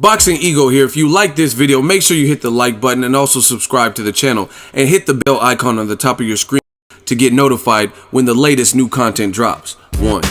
Boxingego here. If you like this video, make sure you hit the like button and also subscribe to the channel and hit the bell icon on the top of your screen to get notified when the latest new content drops. 1.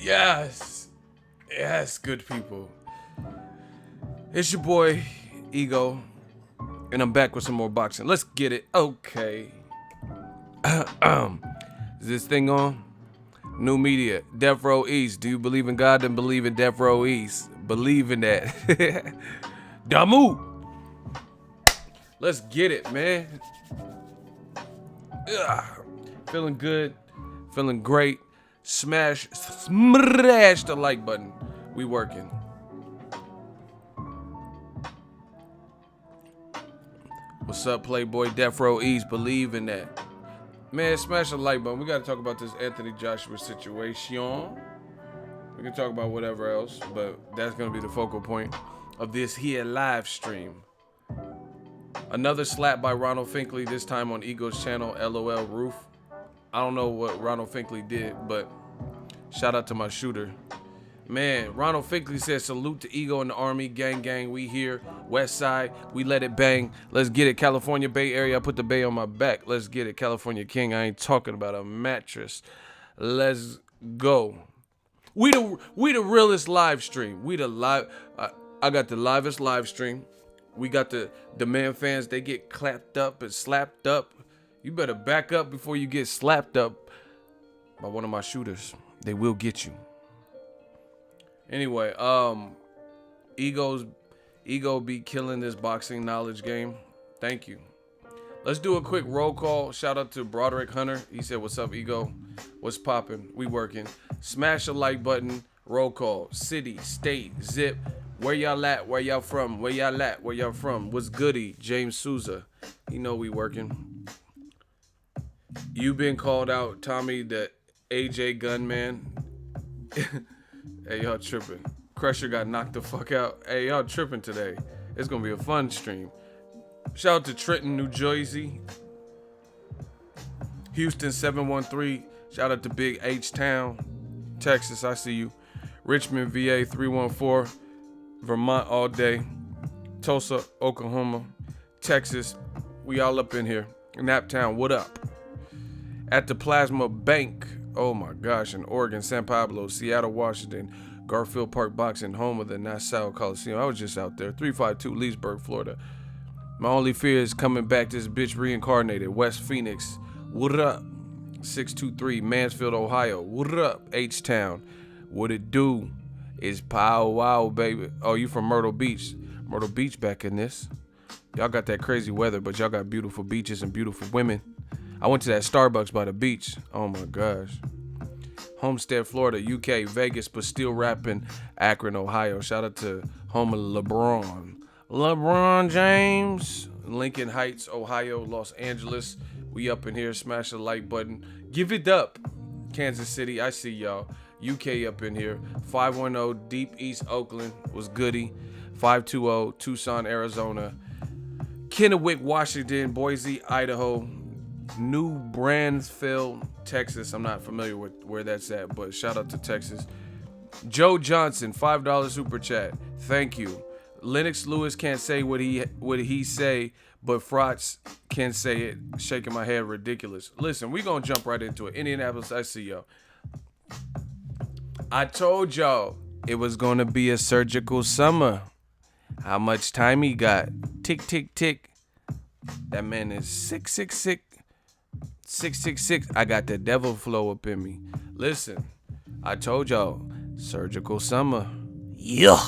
Yes. Yes, good people. It's your boy, Ego. And I'm back with some more boxing. Let's get it. Okay. Is this thing on? New media. Death Row East. Do you believe in God? Then believe in Death Row East. Believe in that. Damu. Let's get it, man. Ugh. Feeling good. Feeling great. Smash the like button. We working. What's up, Playboy? Death Row East. Believe in that. Man, smash the like button. We got to talk about this Anthony Joshua situation. We can talk about whatever else, but that's going to be the focal point of this here live stream. Another slap by Ronald Finkley, this time on Ego's channel, LOL Roof. I don't know what Ronald Finkley did, but shout out to my shooter. Man, Ronald Finkley says, salute to Ego and the Army. Gang, gang, we here. West Side, we let it bang. Let's get it. California Bay Area, I put the Bay on my back. Let's get it. California King, I ain't talking about a mattress. Let's go. We the realest live stream. We the live. I got the livest live stream. We got the man fans. They get clapped up and slapped up. You better back up before you get slapped up by one of my shooters. They will get you. Anyway, Ego be killing this boxing knowledge game. Thank you. Let's do a quick roll call. Shout out to Broderick Hunter. He said, what's up, Ego? What's poppin'? We working. Smash the like button. Roll call. City, state, zip. Where y'all at? Where y'all from? Where y'all at? Where y'all from? What's goody? James Souza. You know we working. You been called out, Tommy, the AJ gunman. Hey, y'all tripping. Crusher got knocked the fuck out. Hey, y'all tripping today. It's gonna be a fun stream. Shout out to Trenton, New Jersey. Houston 713. Shout out to Big H-Town. Texas, I see you. Richmond, VA 314. Vermont all day. Tulsa, Oklahoma. Texas. We all up in here. Naptown, what up? At the Plasma Bank. Oh my gosh, in Oregon, San Pablo, Seattle, Washington, Garfield Park Boxing, home of the Nassau Coliseum. I was just out there. 352 Leesburg, Florida. My only fear is coming back this bitch reincarnated. West Phoenix, what up? 623 Mansfield, Ohio. What up? H-Town. What it do? Is pow wow, baby. Oh, you from Myrtle Beach. Myrtle Beach back in this. Y'all got that crazy weather, but y'all got beautiful beaches and beautiful women. I went to that Starbucks by the beach. Oh my gosh. Homestead, Florida, UK, Vegas, but still rapping Akron, Ohio. Shout out to home of LeBron. LeBron James. Lincoln Heights, Ohio, Los Angeles. We up in here. Smash the like button. Give it up. Kansas City, I see y'all. UK up in here. 510 Deep East Oakland was goody. 520 Tucson, Arizona. Kennewick, Washington. Boise, Idaho. New Bransfield, Texas. I'm not familiar with where that's at, but shout out to Texas. Joe Johnson, $5 super chat. Thank you. Lennox Lewis can't say what he say, but Frotz can say it. Shaking my head, ridiculous. Listen, we gonna jump right into it. Indianapolis, I see y'all. I told y'all it was gonna be a surgical summer. How much time he got? Tick, tick, tick. That man is 666. 666. I got the devil flow up in me. Listen, I told y'all, surgical summer. Yeah.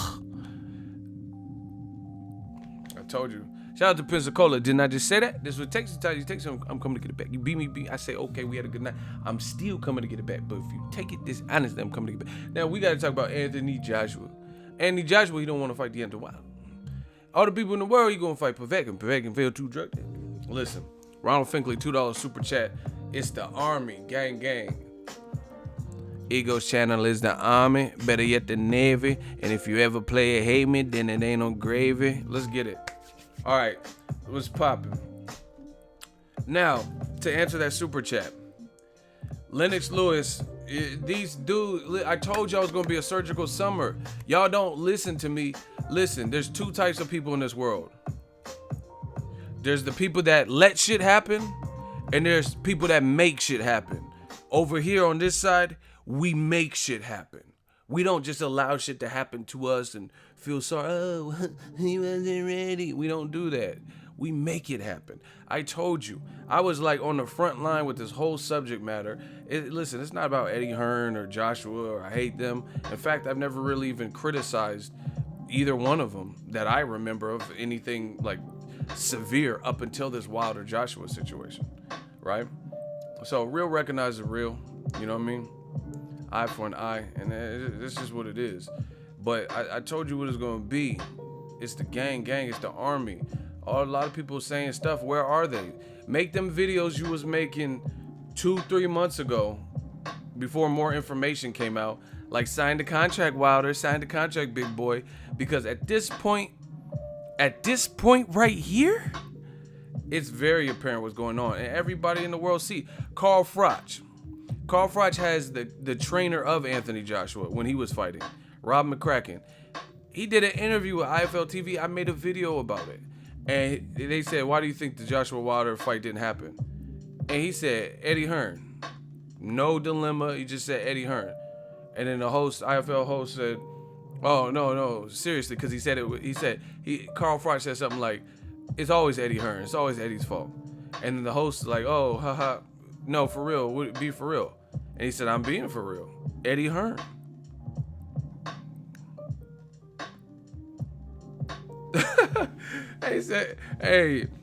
I told you. Shout out to Pensacola. Didn't I just say that? This would take some time. You take some. I'm coming to get it back. You beat me. I say, okay, we had a good night. I'm still coming to get it back. But if you take it this honestly, I'm coming to get it back. Now, we got to talk about Anthony Joshua. Anthony Joshua, he don't want to fight Deontay Wilder. All the people in the world, he going to fight Povetkin. Povetkin failed 2 drug tests. Listen. Ronald Finkley, $2 super chat. It's the Army. Gang, gang. Ego's channel is the Army. Better yet, the Navy. And if you ever play a hate me, then it ain't no gravy. Let's get it. All right. What's popping? Now, to answer that super chat. Lennox Lewis, these dudes, I told y'all it was going to be a surgical summer. Y'all don't listen to me. Listen, there's 2 types of people in this world. There's the people that let shit happen, and there's people that make shit happen. Over here on this side, we make shit happen. We don't just allow shit to happen to us and feel sorry. Oh, he wasn't ready. We don't do that. We make it happen. I told you, I was like on the front line with this whole subject matter. Listen, it's not about Eddie Hearn or Joshua or I hate them. In fact, I've never really even criticized either one of them that I remember of anything like severe up until this Wilder Joshua situation, right? So real recognizes real, you know what I mean? Eye for an eye, and this is what it is. But I told you what it's gonna be. It's the gang, it's the army. A lot of people saying stuff. Where are they? Make them videos you was making 2-3 months ago, before more information came out. Like sign the contract, Wilder. Sign the contract, big boy. Because at this point right here, it's very apparent what's going on, and everybody in the world see. Carl Froch has the trainer of Anthony Joshua when he was fighting, Rob McCracken. He did an interview with IFL TV. I made a video about it. And they said, why do you think the Joshua Wilder fight didn't happen? And he said, Eddie Hearn. No dilemma. He just said Eddie Hearn. And then the IFL host said, oh, no, seriously, because Carl Froch said something like, it's always Eddie Hearn. It's always Eddie's fault. And then the host like, oh, haha, no, for real. Would it be for real? And he said, I'm being for real. Eddie Hearn.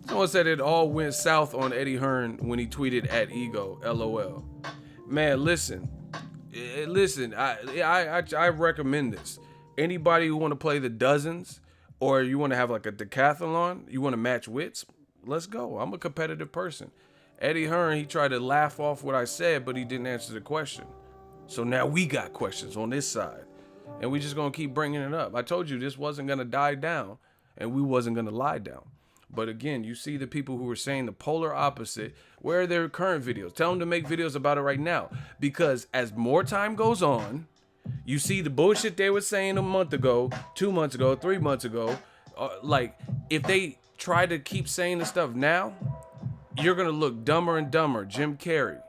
Someone said it all went south on Eddie Hearn when he tweeted at Ego, LOL. Man, listen, I recommend this. Anybody who want to play the dozens, or you want to have like a decathlon, you want to match wits, let's go. I'm a competitive person. Eddie Hearn, he tried to laugh off what I said, but he didn't answer the question. So now we got questions on this side, and we just gonna keep bringing it up. I told you this wasn't gonna die down, and we wasn't gonna lie down. But again, you see the people who were saying the polar opposite. Where are their current videos? Tell them to make videos about it right now. Because as more time goes on, you see the bullshit they were saying a month ago, 2 months ago, 3 months ago. Like, if they try to keep saying this stuff now, you're going to look dumber and dumber. Jim Carrey.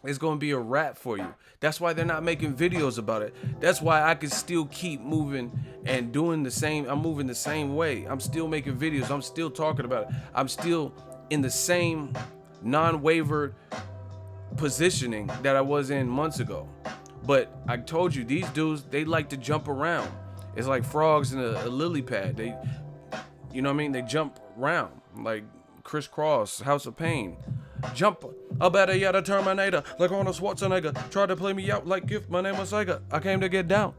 It's going to be a wrap for you. That's why they're not making videos about it. That's why I can still keep moving and doing the same. I'm moving the same way. I'm still making videos. I'm still talking about it. I'm still in the same non-wavered positioning that I was in months ago. But I told you, these dudes, they like to jump around. It's like frogs in a lily pad. They, you know what I mean? They jump around like crisscross, House of Pain. Jump, I better yet a Terminator, like Arnold Schwarzenegger. Tried to play me out like if my name was Sega. I came to get down.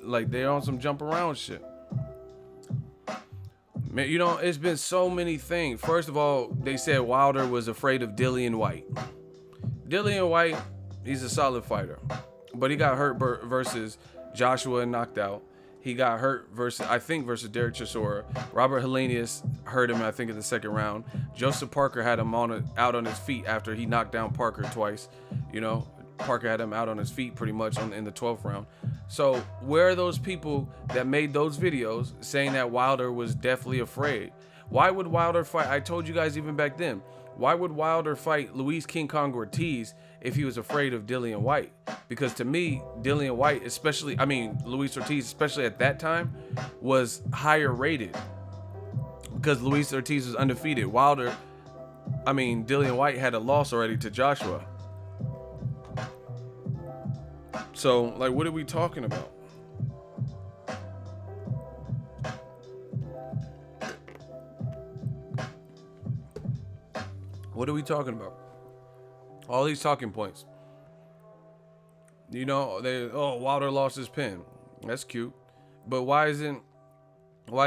Like they're on some jump around shit. Man, you know, it's been so many things. First of all, they said Wilder was afraid of Dillian White. Dillian White, he's a solid fighter, but he got hurt versus Joshua and knocked out. He got hurt versus Derek Chisora. Robert Helenius hurt him, I think, in the second round. Joseph Parker had him out on his feet after he knocked down Parker twice. You know, Parker had him out on his feet pretty much in the 12th round. So where are those people that made those videos saying that Wilder was deathly afraid? Why would Wilder fight? I told you guys even back then. Why would Wilder fight Luis King Kong Ortiz if he was afraid of Dillian White? Because to me, Dillian White, Luis Ortiz, especially at that time, was higher rated. Because Luis Ortiz was undefeated. Dillian White had a loss already to Joshua. So, like, what are we talking about? What are we talking about? All these talking points. You know, Wilder lost his pen. That's cute. But why is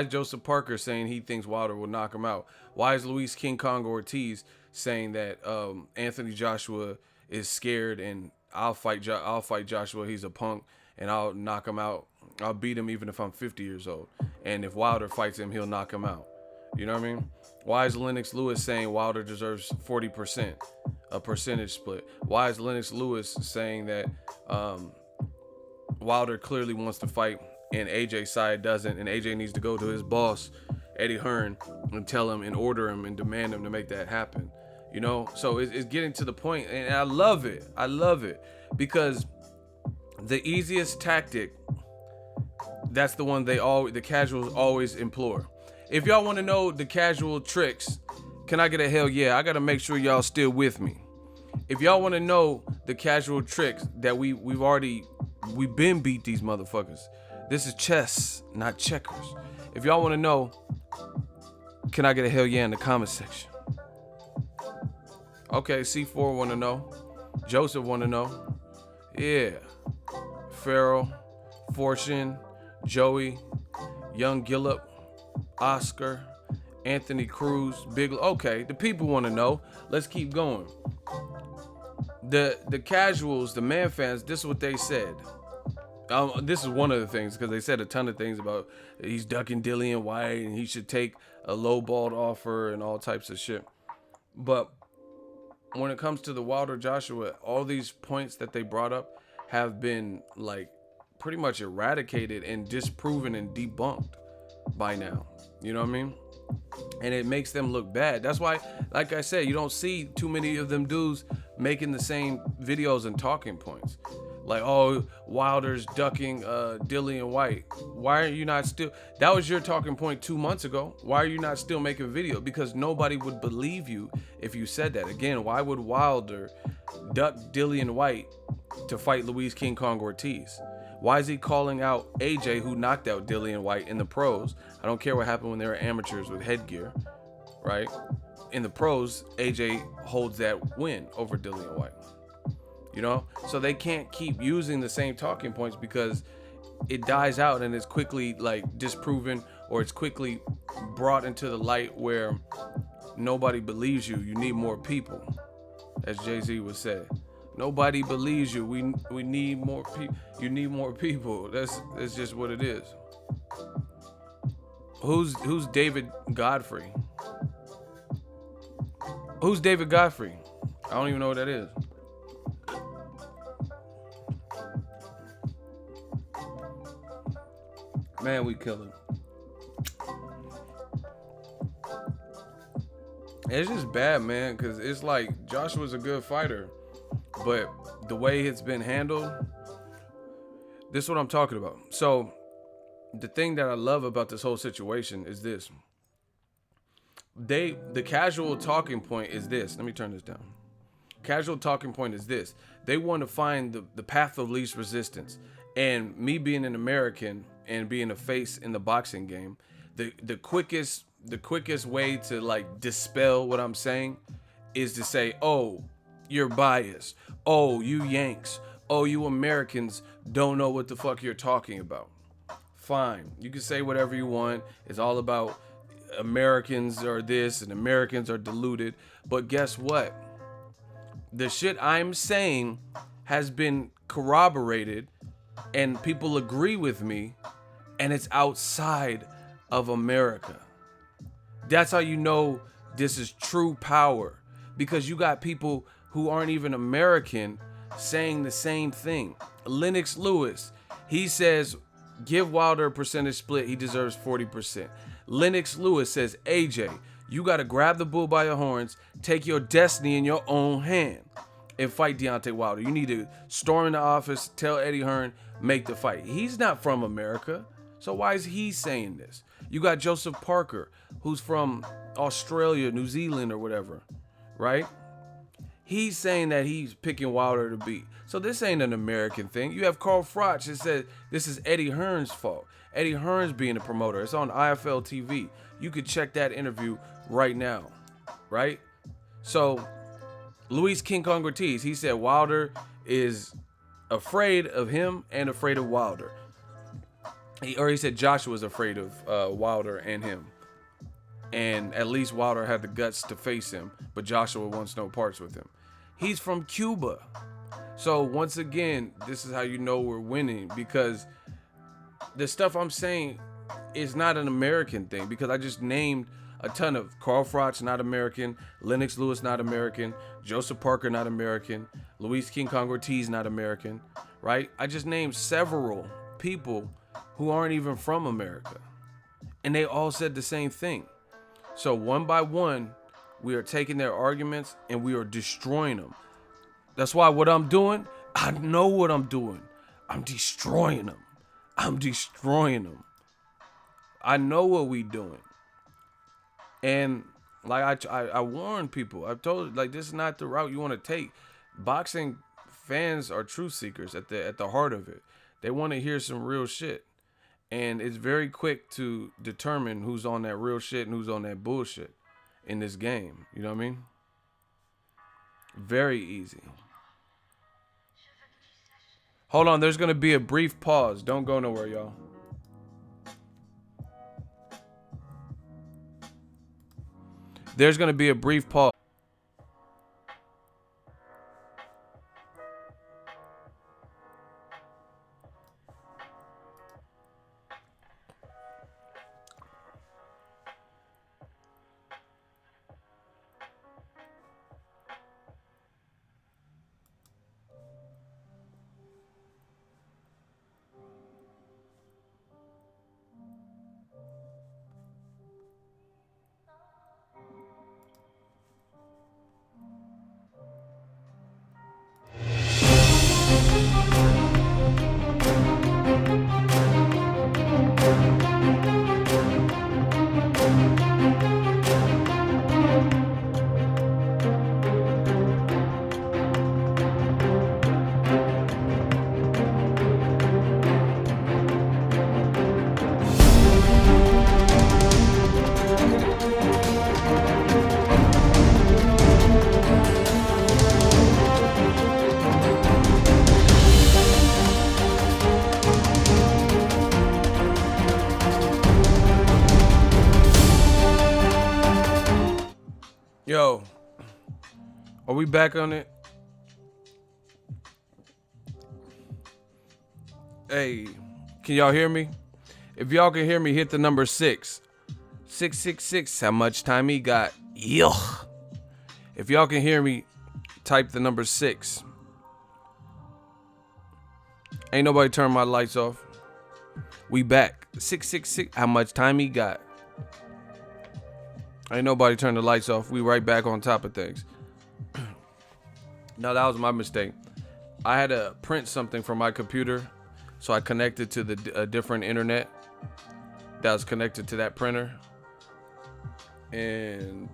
Joseph Parker saying he thinks Wilder will knock him out? Why is Luis King Kong Ortiz saying that Anthony Joshua is scared and I'll fight Joshua, he's a punk, and I'll knock him out. I'll beat him even if I'm 50 years old. And if Wilder fights him, he'll knock him out. You know what I mean? Why is Lennox Lewis saying Wilder deserves 40%, a percentage split? Why is Lennox Lewis saying that Wilder clearly wants to fight and AJ's side doesn't, and AJ needs to go to his boss, Eddie Hearn, and tell him and order him and demand him to make that happen? You know, so it's getting to the point, and I love it. I love it because The easiest tactic, that's the one the casuals always implore. If y'all want to know the casual tricks, can I get a hell yeah? I gotta make sure y'all still with me. If y'all want to know the casual tricks that we've been beat these motherfuckers. This is chess, not checkers. If y'all want to know, can I get a hell yeah in the comment section? Okay, C4 want to know. Joseph want to know. Yeah. Farrell, Fortune, Joey, Young Gillip, Oscar, Anthony Cruz, Big. Okay, the people want to know. Let's keep going. The casuals, the man fans, this is what they said. This is one of the things, because they said a ton of things about he's ducking Dillian White and he should take a lowballed offer and all types of shit. But when it comes to the Wilder Joshua, all these points that they brought up have been like pretty much eradicated and disproven and debunked by now. You know what I mean? And it makes them look bad. That's why, like I said, you don't see too many of them dudes making the same videos and talking points. Like, oh, Wilder's ducking Dillian White. Why are you not still? That was your talking point 2 months ago. Why are you not still making video? Because nobody would believe you if you said that. Again, why would Wilder duck Dillian White to fight Luis King Kong Ortiz? Why is he calling out AJ, who knocked out Dillian White in the pros? I don't care what happened when they were amateurs with headgear, right? In the pros, AJ holds that win over Dillian White. You know, so they can't keep using the same talking points because it dies out and it's quickly like disproven, or it's quickly brought into the light where nobody believes you. You need more people, as Jay-Z would say. Nobody believes you. We need more people. You need more people. That's just what it is. Who's David Godfrey? Who's David Godfrey? I don't even know what that is. Man, we killing. It's just bad, man, because it's like Joshua's a good fighter, but the way it's been handled, this is what I'm talking about. So the thing that I love about this whole situation is this. The casual talking point is this. Let me turn this down. Casual talking point is this. They want to find the path of least resistance. And me being an American and being a face in the boxing game, the quickest way to like dispel what I'm saying is to say, oh, you're biased. Oh, you Yanks. Oh, you Americans don't know what the fuck you're talking about. Fine. You can say whatever you want. It's all about Americans are this and Americans are deluded. But guess what? The shit I'm saying has been corroborated and people agree with me, and it's outside of America. That's how you know this is true power, because you got people who aren't even American saying the same thing. Lennox Lewis, he says, give Wilder a percentage split, he deserves 40%. Lennox Lewis says, AJ, you got to grab the bull by your horns, take your destiny in your own hand, and fight Deontay Wilder. You need to storm in the office, tell Eddie Hearn, make the fight. He's not from America, so why is he saying this? You got Joseph Parker, who's from Australia, New Zealand, or whatever, right? He's saying that he's picking Wilder to beat. So this ain't an American thing. You have Carl Froch that said this is Eddie Hearn's fault. Eddie Hearn's being a promoter. It's on IFL TV. You could check that interview right now, right? So Luis King Kong Ortiz, he said Wilder is afraid of him and afraid of Wilder. He said Joshua's afraid of Wilder and him. And at least Wilder had the guts to face him, but Joshua wants no parts with him. He's from Cuba. So once again, this is how you know we're winning, because the stuff I'm saying is not an American thing, because I just named a ton of Carl Froch, not American, Lennox Lewis, not American, Joseph Parker, not American, Luis King Kong Ortiz, not American, right? I just named several people who aren't even from America, and they all said the same thing. So one by one, we are taking their arguments and we are destroying them. That's why what I'm doing, I know what I'm doing. I'm destroying them. I'm destroying them. I know what we doing. And like I warn people. I've told like this is not the route you want to take. Boxing fans are truth seekers at the heart of it. They want to hear some real shit. And it's very quick to determine who's on that real shit and who's on that bullshit in this game. You know what I mean? Very easy. Hold on, there's gonna be a brief pause. Don't go nowhere, y'all. There's gonna be a brief pause. Yo, are we back on it? Hey, can y'all hear me? If y'all can hear me, hit the number 6. 666. How much time he got? Yuck. If y'all can hear me, type the number 6. Ain't nobody turn my lights off. We back. 666. How much time he got? Ain't nobody turn the lights off. We right back on top of things. No, that was my mistake. I had to print something from my computer, so I connected to a different internet that was connected to that printer, and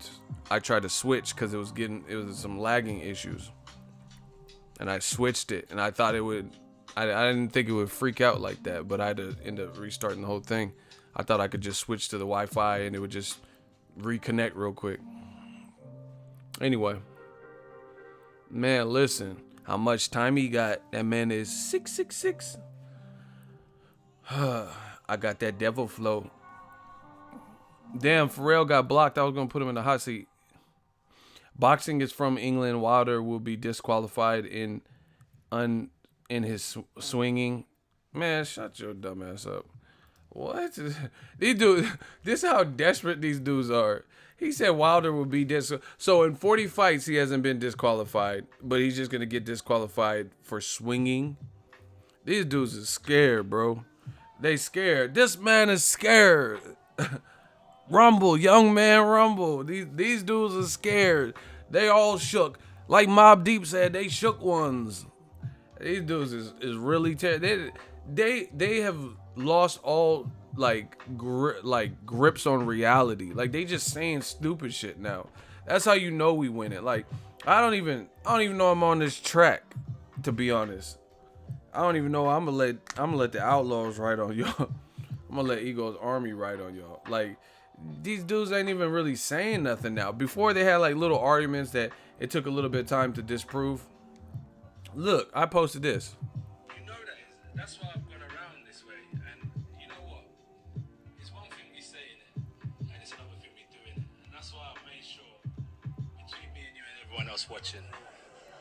I tried to switch because it was some lagging issues, and I switched it, and I thought it would. I didn't think it would freak out like that, but I had to end up restarting the whole thing. I thought I could just switch to the Wi-Fi and it would just reconnect real quick. Anyway, man, listen, how much time he got? That man is 666. I got that devil flow. Damn, Pharrell got blocked. I was gonna put him in the hot seat. Boxing is from England. Wilder will be disqualified in his swinging. Man, shut your dumb ass up. What? These dudes, this is how desperate these dudes are. He said Wilder will be so in 40 fights he hasn't been disqualified, but he's just gonna get disqualified for swinging. These dudes are scared, bro. They scared. This man is scared. Rumble, young man, rumble. These dudes are scared. They all shook. Like Mobb Deep said, they shook ones. These dudes is really terrible. They have lost all grips on reality. Like they just saying stupid shit now. That's how you know we win it. Like I don't even know I'm on this track, to be honest. I don't even know. I'm gonna let the Outlaws ride on y'all. I'm gonna let Eagles Army ride on y'all. Like these dudes ain't even really saying nothing now. Before they had like little arguments that it took a little bit of time to disprove. Look, I posted this. You know that's why I've gone around this way. And you know what? It's one thing me saying it, and it's another thing me doing it. And that's why I've made sure, between me and you and everyone else watching,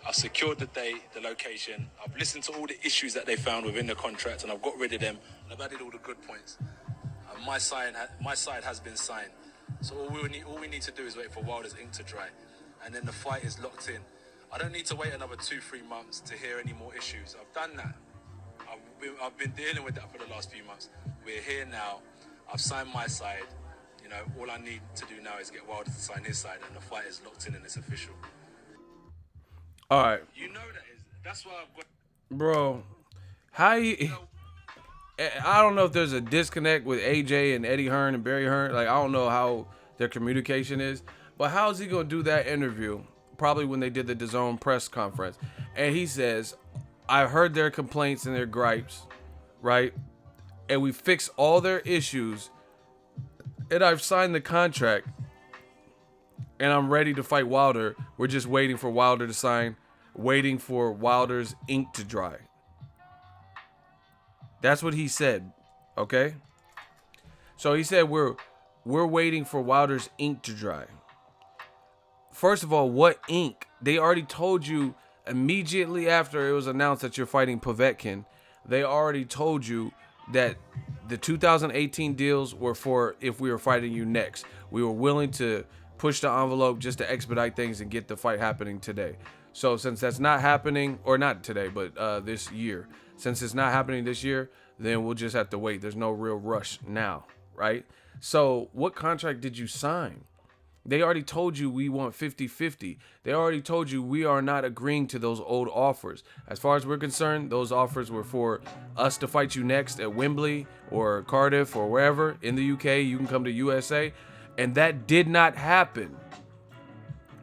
I've secured the date, the location. I've listened to all the issues that they found within the contract, and I've got rid of them. And I've added all the good points. And my side has been signed. So all we need to do is wait for Wilder's ink to dry, and then the fight is locked in. I don't need to wait another 2-3 months to hear any more issues. I've done that. I've been dealing with that for the last few months. We're here now. I've signed my side. You know, all I need to do now is get Wilder to sign his side, and the fight is locked in and it's official. All right. You know that's why I've got. Bro, How he, I don't know if there's a disconnect with AJ and Eddie Hearn and Barry Hearn. Like, I don't know how their communication is, but how is he gonna do that interview? Probably when they did the DAZN press conference, and he says, "I heard their complaints and their gripes, right? And we fixed all their issues, and I've signed the contract, and I'm ready to fight Wilder. We're just waiting for Wilder to sign, waiting for Wilder's ink to dry." That's what he said, okay? So he said we're waiting for Wilder's ink to dry. First of all, what ink? They already told you immediately after it was announced that you're fighting Povetkin. They already told you that the 2018 deals were for if we were fighting you next. We were willing to push the envelope just to expedite things and get the fight happening today. So since that's not happening, or not today, but this year, since it's not happening this year, then we'll just have to wait. There's no real rush now, right? So what contract did you sign? They already told you we want 50-50. They already told you we are not agreeing to those old offers. As far as we're concerned, those offers were for us to fight you next at Wembley or Cardiff or wherever in the UK. You can come to USA. And that did not happen.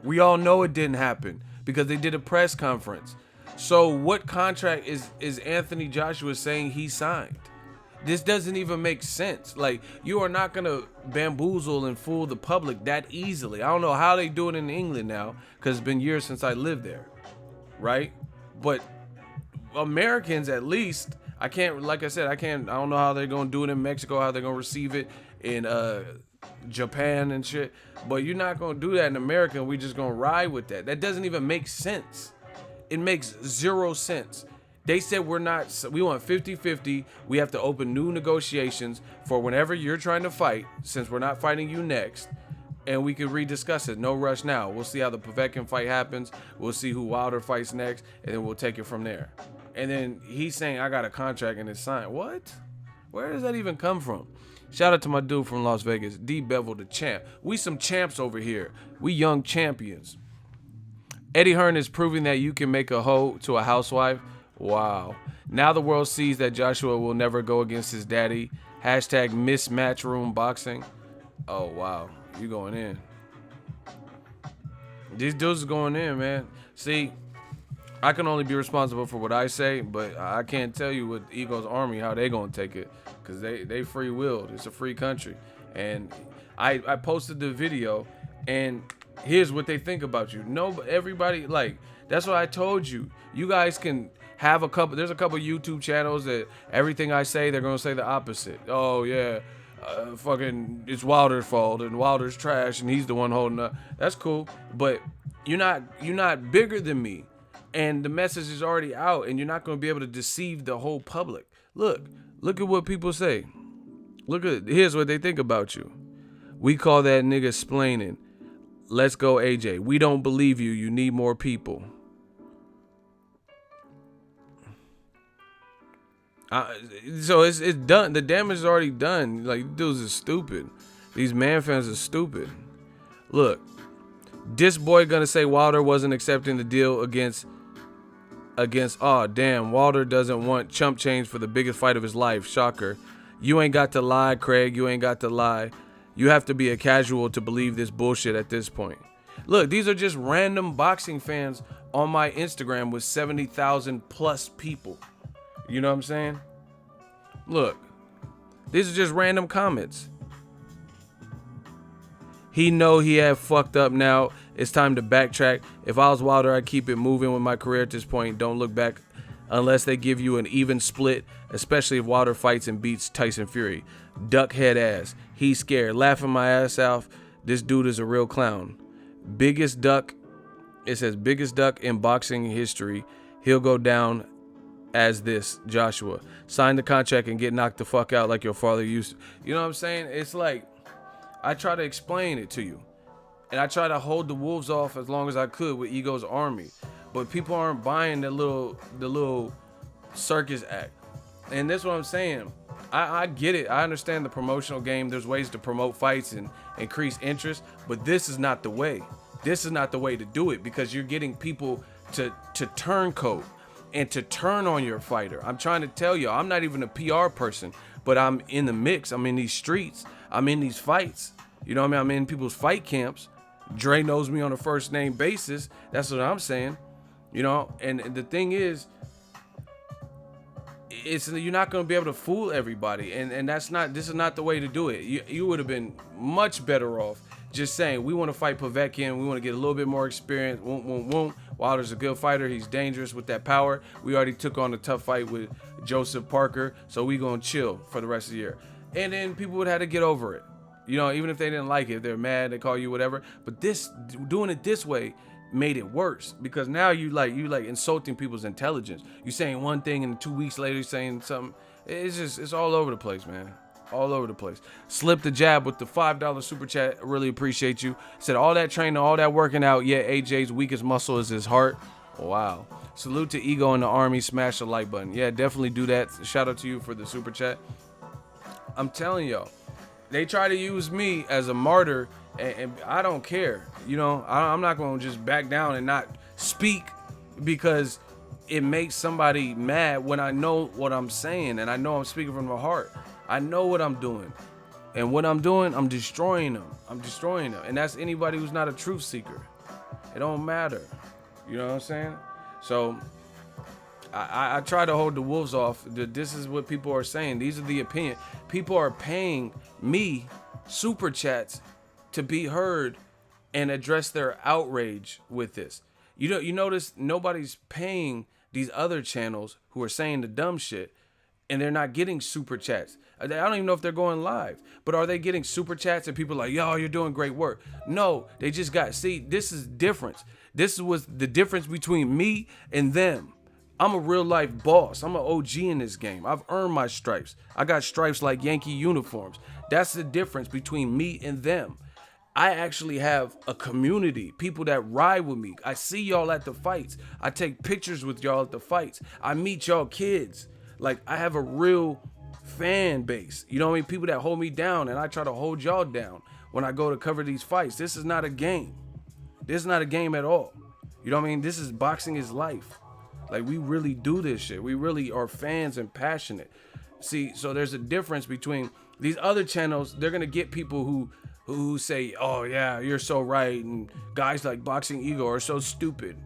We all know it didn't happen because they did a press conference. So what contract is Anthony Joshua saying he signed? This doesn't even make sense. Like, you are not going to bamboozle and fool the public that easily. I don't know how they do it in England now because it's been years since I lived there, right? But Americans, at least, I can't, like I said, I don't know how they're going to do it in Mexico, how they're going to receive it in Japan and shit. But you're not going to do that in America, and we just going to ride with that. That doesn't even make sense. It makes zero sense. They said we want 50-50. We have to open new negotiations for whenever you're trying to fight, since we're not fighting you next, and we can rediscuss it. No rush now. We'll see how the Povetkin fight happens. We'll see who Wilder fights next, and then we'll take it from there. And then he's saying, I got a contract and it's signed. What? Where does that even come from? Shout out to my dude from Las Vegas, D Bevel the champ. We some champs over here. We young champions. Eddie Hearn is proving that you can make a hoe to a housewife. Wow. Now the world sees that Joshua will never go against his daddy. Hashtag mismatch room boxing. Oh, wow. You going in. These dudes is going in, man. See, I can only be responsible for what I say, but I can't tell you with Ego's Army how they going to take it, because they free-willed. It's a free country. And I posted the video, and here's what they think about you. No, but everybody, like, that's what I told you. You guys can have there's a couple YouTube channels that everything I say, they're going to say the opposite. Oh, yeah, fucking, it's Wilder's fault, and Wilder's trash, and he's the one holding up. That's cool, but you're not bigger than me, and the message is already out, and you're not going to be able to deceive the whole public. Look at what people say. Here's what they think about you. We call that nigga splaining. Let's go, AJ. We don't believe you. You need more people. So it's done. The damage is already done. Like, dudes are stupid. These man fans are stupid. Look, this boy gonna say Wilder wasn't accepting the deal against. Oh damn, Wilder doesn't want chump change for the biggest fight of his life. Shocker. You ain't got to lie, Craig. You ain't got to lie. You have to be a casual to believe this bullshit at this point. Look, these are just random boxing fans on my Instagram with 70,000 plus people. You know what I'm saying? Look, these are just random comments. He know he had fucked up now. It's time to backtrack. If I was Wilder, I'd keep it moving with my career at this point. Don't look back unless they give you an even split, especially if Wilder fights and beats Tyson Fury. Duck head ass. He's scared. Laughing my ass off. This dude is a real clown. Biggest duck. It says biggest duck in boxing history. He'll go down as this Joshua. Sign the contract and get knocked the fuck out like your father used to. You know what I'm saying? It's like, I try to explain it to you. And I try to hold the wolves off as long as I could with Ego's Army. But people aren't buying the little circus act. And that's what I'm saying. I get it. I understand the promotional game. There's ways to promote fights and increase interest. But this is not the way. This is not the way to do it, because you're getting people to turncoat. and to turn on your fighter. I'm trying to tell you, I'm not even a PR person, but I'm in the mix. I'm in these streets. I'm in these fights. You know what I mean? I'm in people's fight camps. Dre knows me on a first name basis. That's what I'm saying. You know, and the thing is, you're not going to be able to fool everybody, and this is not the way to do it. You would have been much better off just saying, we want to fight Povetkin, we want to get a little bit more experience. Wilder's a good fighter, he's dangerous with that power. We already took on a tough fight with Joseph Parker, so we gonna chill for the rest of the year. And then people would have to get over it. You know, even if they didn't like it, if they're mad, they call you whatever. But doing it this way made it worse, because now you like insulting people's intelligence. You saying one thing and 2 weeks later you're saying something. It's all over the place, man. All over the place. Slip the jab with the $5 super chat. I really appreciate you. Said all that training, all that working out, yet AJ's weakest muscle is his heart. Wow. Salute to Ego in the Army. Smash the like button. Yeah, definitely do that. Shout out to you for the super chat. I'm telling y'all, they try to use me as a martyr, and I don't care. You know, I'm not going to just back down and not speak because it makes somebody mad when I know what I'm saying and I know I'm speaking from my heart. I know what I'm doing. And what I'm doing, I'm destroying them. And that's anybody who's not a truth seeker. It don't matter. You know what I'm saying? So I try to hold the wolves off. This is what people are saying. These are the opinion. People are paying me super chats to be heard and address their outrage with this. You notice nobody's paying these other channels who are saying the dumb shit, and they're not getting super chats. I don't even know if they're going live, but are they getting super chats and people like, yo, you're doing great work? No, they just this is difference. This was the difference between me and them. I'm a real life boss. I'm an OG in this game. I've earned my stripes. I got stripes like Yankee uniforms. That's the difference between me and them. I actually have a community, people that ride with me. I see y'all at the fights. I take pictures with y'all at the fights. I meet y'all kids. Like, I have a real fan base. You know what I mean? People that hold me down, and I try to hold y'all down when I go to cover these fights. This is not a game. This is not a game at all. You know what I mean? This is boxing is life. Like, we really do this shit. We really are fans and passionate. See, so there's a difference between these other channels. They're going to get people who say, oh, yeah, you're so right. And guys like Boxingego are so stupid.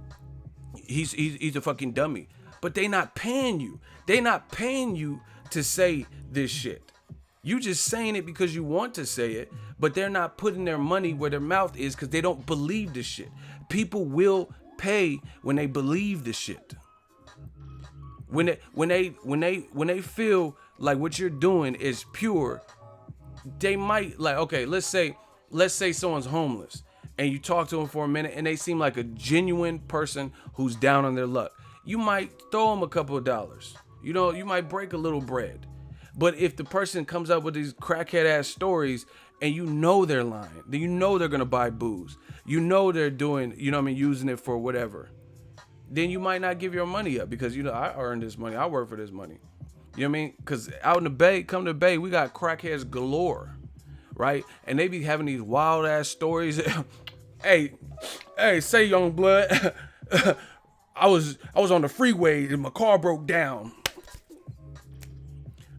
He's a fucking dummy. But they not paying you. They not paying you to say this shit. You just saying it because you want to say it, but they're not putting their money where their mouth is because they don't believe this shit. People will pay when they believe the shit. When they feel like what you're doing is pure, they might, like, okay, let's say someone's homeless and you talk to them for a minute and they seem like a genuine person who's down on their luck. You might throw them a couple of dollars. You know, you might break a little bread. But if the person comes up with these crackhead ass stories and you know they're lying, then you know they're gonna buy booze, you know they're doing, you know what I mean, using it for whatever, then you might not give your money up because, you know, I earned this money, I work for this money. You know what I mean? Because out in the Bay, come to the Bay, we got crackheads galore, right? And they be having these wild ass stories. Hey, say young blood, I was on the freeway and my car broke down.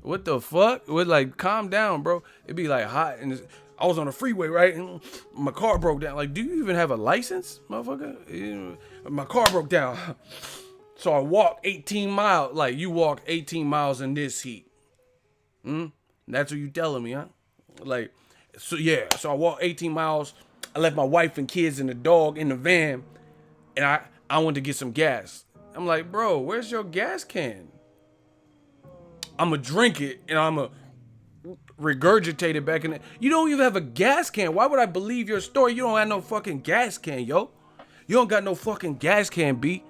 What the fuck? What, like, calm down, bro. It'd be like hot and I was on the freeway, right? And my car broke down. Like, do you even have a license, motherfucker? My car broke down. So I walked 18 miles. Like, you walk 18 miles in this heat. That's what you telling me, huh? Like, so yeah. So I walked 18 miles. I left my wife and kids and the dog in the van. And I went to get some gas. I'm like, bro, where's your gas can? I'm going to drink it and I'm going to regurgitate it back in there. You don't even have a gas can. Why would I believe your story? You don't have no fucking gas can, yo. You don't got no fucking gas can, B.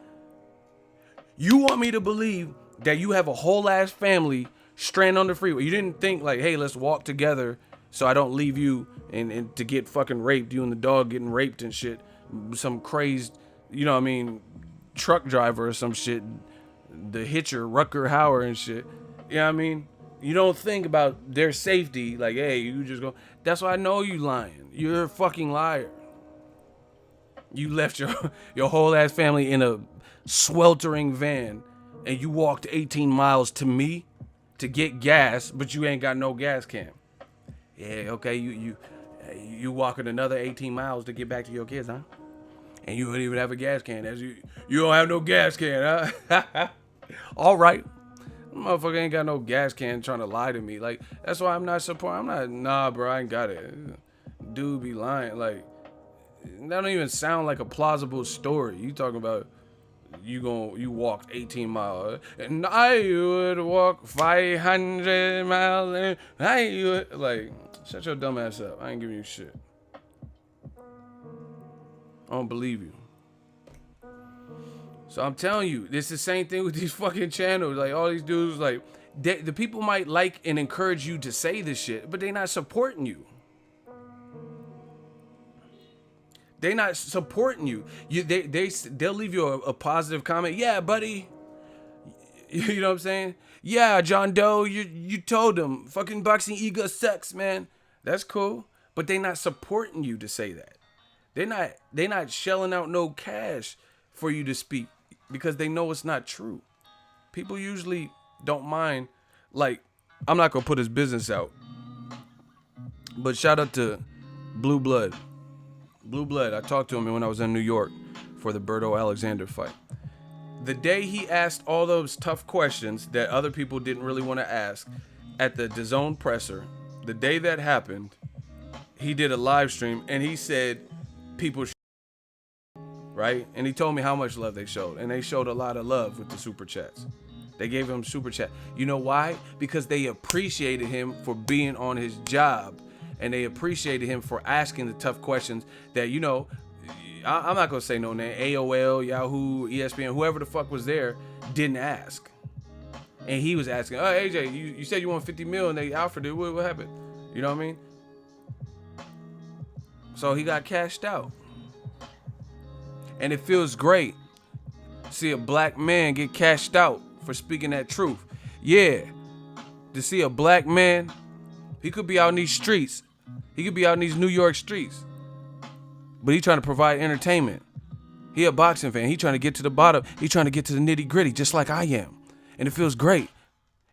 You want me to believe that you have a whole ass family stranded on the freeway. You didn't think like, hey, let's walk together so I don't leave you and to get fucking raped. You and the dog getting raped and shit. Some crazed, you know what I mean, truck driver or some shit. The hitcher, Rucker Hauer and shit. You know what I mean? You don't think about their safety. Like, hey, you just go. That's why I know you lying. You're a fucking liar. You left your whole ass family in a sweltering van and you walked 18 miles to me to get gas, but you ain't got no gas can. Yeah, okay, you walking another 18 miles to get back to your kids, huh? And you don't even have a gas can. You don't have no gas can, huh? All right. Motherfucker ain't got no gas can trying to lie to me. Like, that's why I'm not supporting. Nah, bro, I ain't got it. Dude be lying. Like, that don't even sound like a plausible story. You talking about you walked 18 miles and I would walk 500 miles and I would, like, shut your dumb ass up. I ain't giving you shit. I don't believe you. So I'm telling you, it's the same thing with these fucking channels. Like, all these dudes, like, the people might like and encourage you to say this shit, but they not supporting you. They not supporting you. They'll leave you a positive comment. Yeah, buddy. You know what I'm saying? Yeah, John Doe, you told them. Fucking Boxingego sucks, man. That's cool. But they not supporting you to say that. They not shelling out no cash for you to speak because they know it's not true. People usually don't mind. Like, I'm not gonna put his business out, but shout out to Blue Blood. Blue Blood. I talked to him when I was in New York for the Berto Alexander fight. The day he asked all those tough questions that other people didn't really want to ask at the DAZN presser, the day that happened, he did a live stream and he said people right? And he told me how much love they showed. And they showed a lot of love with the super chats. They gave him super chat. You know why? Because they appreciated him for being on his job. And they appreciated him for asking the tough questions that, you know, I'm not going to say no name. AOL, Yahoo, ESPN, whoever the fuck was there didn't ask. And he was asking, oh, AJ, you said you want 50 mil and they offered it. What happened? You know what I mean? So he got cashed out. And it feels great to see a black man get cashed out for speaking that truth. Yeah, to see a black man, he could be out in these streets. He could be out in these New York streets. But he trying to provide entertainment. He a boxing fan. He trying to get to the bottom. He trying to get to the nitty gritty just like I am. And it feels great.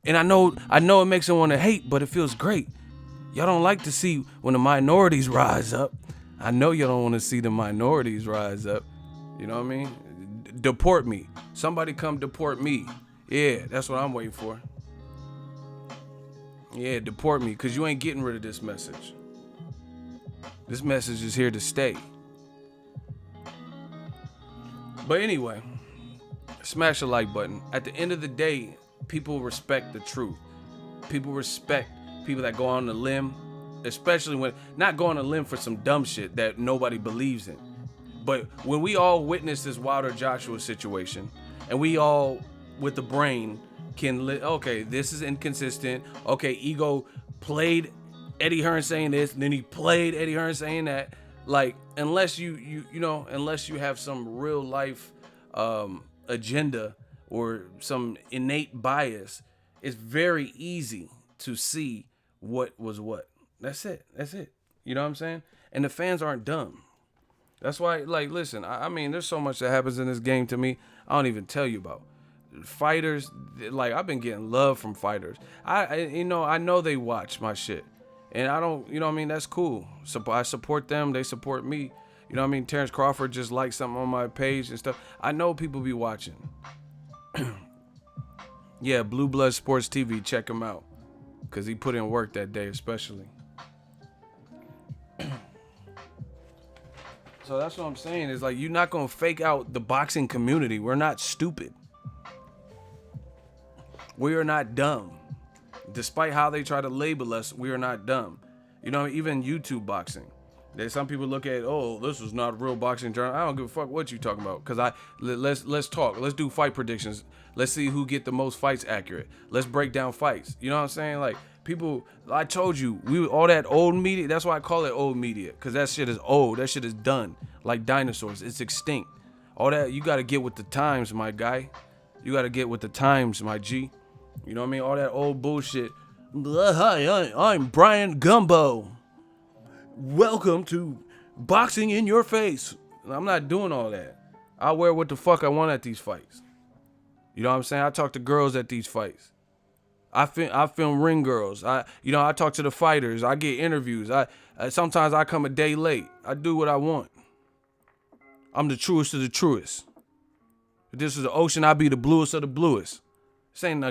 And I know it makes him want to hate, but it feels great. Y'all don't like to see when the minorities rise up. I know y'all don't want to see the minorities rise up. You know what I mean? Deport me. Somebody come deport me. Yeah, that's what I'm waiting for. Yeah, deport me, because you ain't getting rid of this message. This message is here to stay. But anyway, smash the like button. At the end of the day, people respect the truth. People respect people that go on a limb, especially when not going on a limb for some dumb shit that nobody believes in. But when we all witness this Wilder Joshua situation, and we all with the brain can okay, this is inconsistent. Okay, Ego played Eddie Hearn saying this, and then he played Eddie Hearn saying that. Like, unless you know, unless you have some real life agenda or some innate bias, it's very easy to see what was what. That's it. You know what I'm saying? And the fans aren't dumb. That's why, like, listen, I mean, there's so much that happens in this game to me, I don't even tell you about. Fighters, like, I've been getting love from fighters. I know they watch my shit. And I don't, you know what I mean? That's cool. So I support them. They support me. You know what I mean? Terrence Crawford just liked something on my page and stuff. I know people be watching. Yeah, Blue Blood Sports TV, check him out. Because he put in work that day especially. So that's what I'm saying is, like, you're not going to fake out the boxing community. We're not stupid. We are not dumb. Despite how they try to label us, we are not dumb. You know, even YouTube boxing. Some people look at, oh, this is not real boxing journal. I don't give a fuck what you talking about. Because let's talk. Let's do fight predictions. Let's see who get the most fights accurate. Let's break down fights. You know what I'm saying? Like, people, I told you, all that old media, that's why I call it old media. Because that shit is old. That shit is done. Like dinosaurs. It's extinct. All that, you got to get with the times, my guy. You got to get with the times, my G. You know what I mean? All that old bullshit. Hi, I'm Brian Gumbo. Welcome to Boxing in Your Face. I'm not doing all that. I'll wear what the fuck I want at these fights. You know what I'm saying? I talk to girls at these fights. I film ring girls. I talk to the fighters. I get interviews. Sometimes I come a day late. I do what I want. I'm the truest of the truest. If this is the ocean, I'll be the bluest of the bluest. This ain't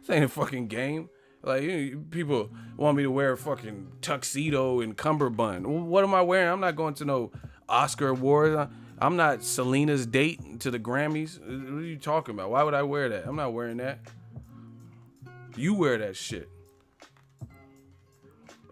a fucking game. Like, people want me to wear a fucking tuxedo and cummerbund. What am I wearing? I'm not going to no Oscar awards. I'm not Selena's date to the Grammys. What are you talking about? Why would I wear that? I'm not wearing that. You wear that shit.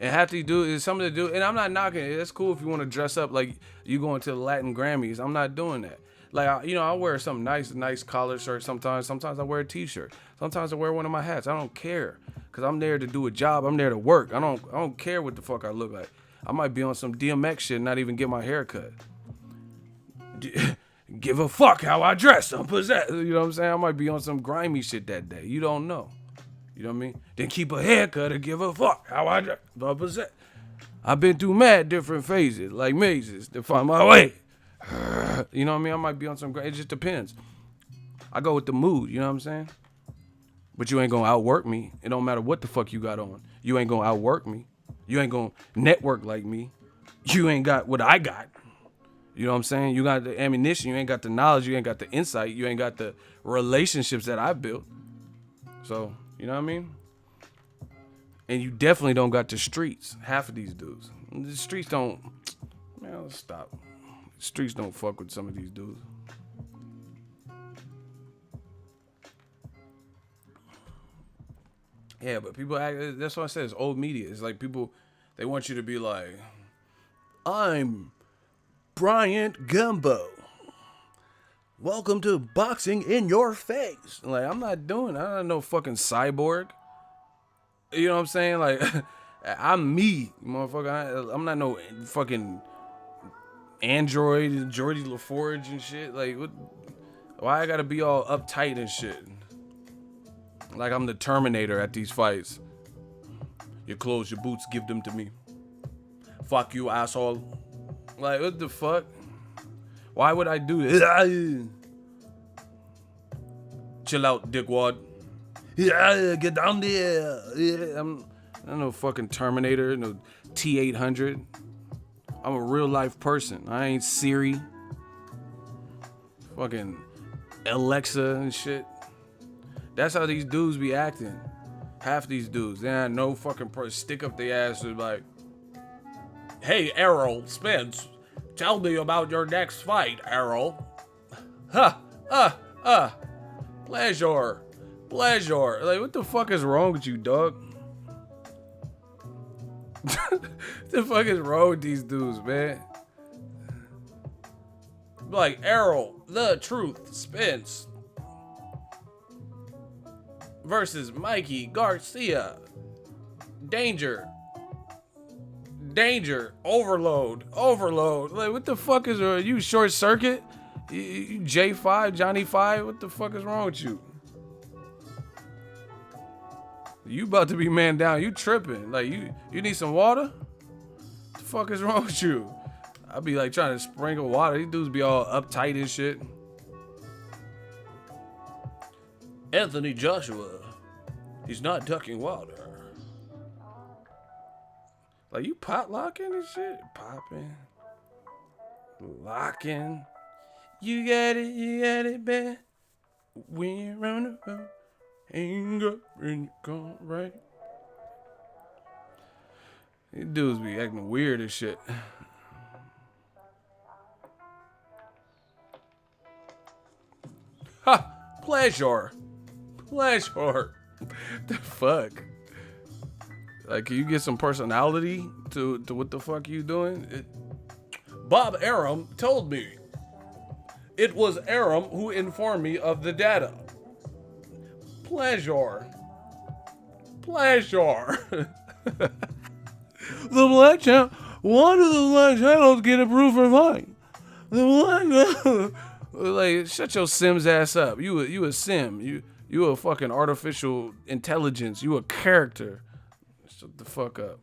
And have to do is something to do. And I'm not knocking it. It's cool if you want to dress up like you going to the Latin Grammys. I'm not doing that. Like, I wear something nice collar shirt sometimes. Sometimes I wear a t-shirt. Sometimes I wear one of my hats. I don't care. Because I'm there to do a job. I'm there to work. I don't care what the fuck I look like. I might be on some DMX shit and not even get my hair cut. Give a fuck how I dress. I'm possessed. You know what I'm saying? I might be on some grimy shit that day. You don't know. You know what I mean? Then keep a haircut and give a fuck how I dress. I'm possessed. I've been through mad different phases, like mazes, to find my way. You know what I mean? I might be on some. It just depends. I go with the mood. You know what I'm saying? But you ain't gonna outwork me. It don't matter what the fuck you got on. You ain't gonna outwork me. You ain't gonna network like me. You ain't got what I got. You know what I'm saying? You got the ammunition. You ain't got the knowledge. You ain't got the insight. You ain't got the relationships that I built. So, you know what I mean? And you definitely don't got the streets. Half of these dudes. The streets don't. Man, let's stop. The streets don't fuck with some of these dudes. Yeah, but people act. That's what I said. It's old media. It's like people, they want you to be like, I'm Bryant Gumbo. Welcome to Boxing in Your Face. Like, I'm not doing that. I'm no fucking cyborg. You know what I'm saying? Like, I'm me, motherfucker. I'm not no fucking android and Geordie LaForge and shit. Like, what? Why I gotta be all uptight and shit? Like I'm the Terminator at these fights. Your clothes, your boots, give them to me. Fuck you, asshole. Like, what the fuck? Why would I do this? Chill out, dickwad. Yeah, get down there. Yeah, I'm no fucking Terminator, no T-800. I'm a real life person. I ain't Siri. Fucking Alexa and shit. That's how these dudes be acting. Half these dudes, they had no fucking stick up their ass and like, hey, Errol Spence, tell me about your next fight, Errol. Pleasure. Like, what the fuck is wrong with you, dog? What the fuck is wrong with these dudes, man? Like, Errol, the truth, Spence versus Mikey Garcia. Danger, overload. Like, what the fuck is you short circuit? You J5, Johnny 5? What the fuck is wrong with you? You about to be man down. You tripping. Like, you need some water? What the fuck is wrong with you? I be like trying to sprinkle water. These dudes be all uptight and shit. Anthony Joshua, he's not ducking water. Like, you pot locking and shit? Popping. Locking. You got it, man. We're on the road. Hang up and come right. These dudes be acting weird as shit. Ha! Pleasure. The fuck? Like, can you get some personality to what the fuck you doing? Bob Arum told me. It was Arum who informed me of the data. Pleasure. The black channel. Why do the black channels get approved for mine? The black like, shut your Sims ass up. You a Sim. You a fucking artificial intelligence. You a character. Shut the fuck up.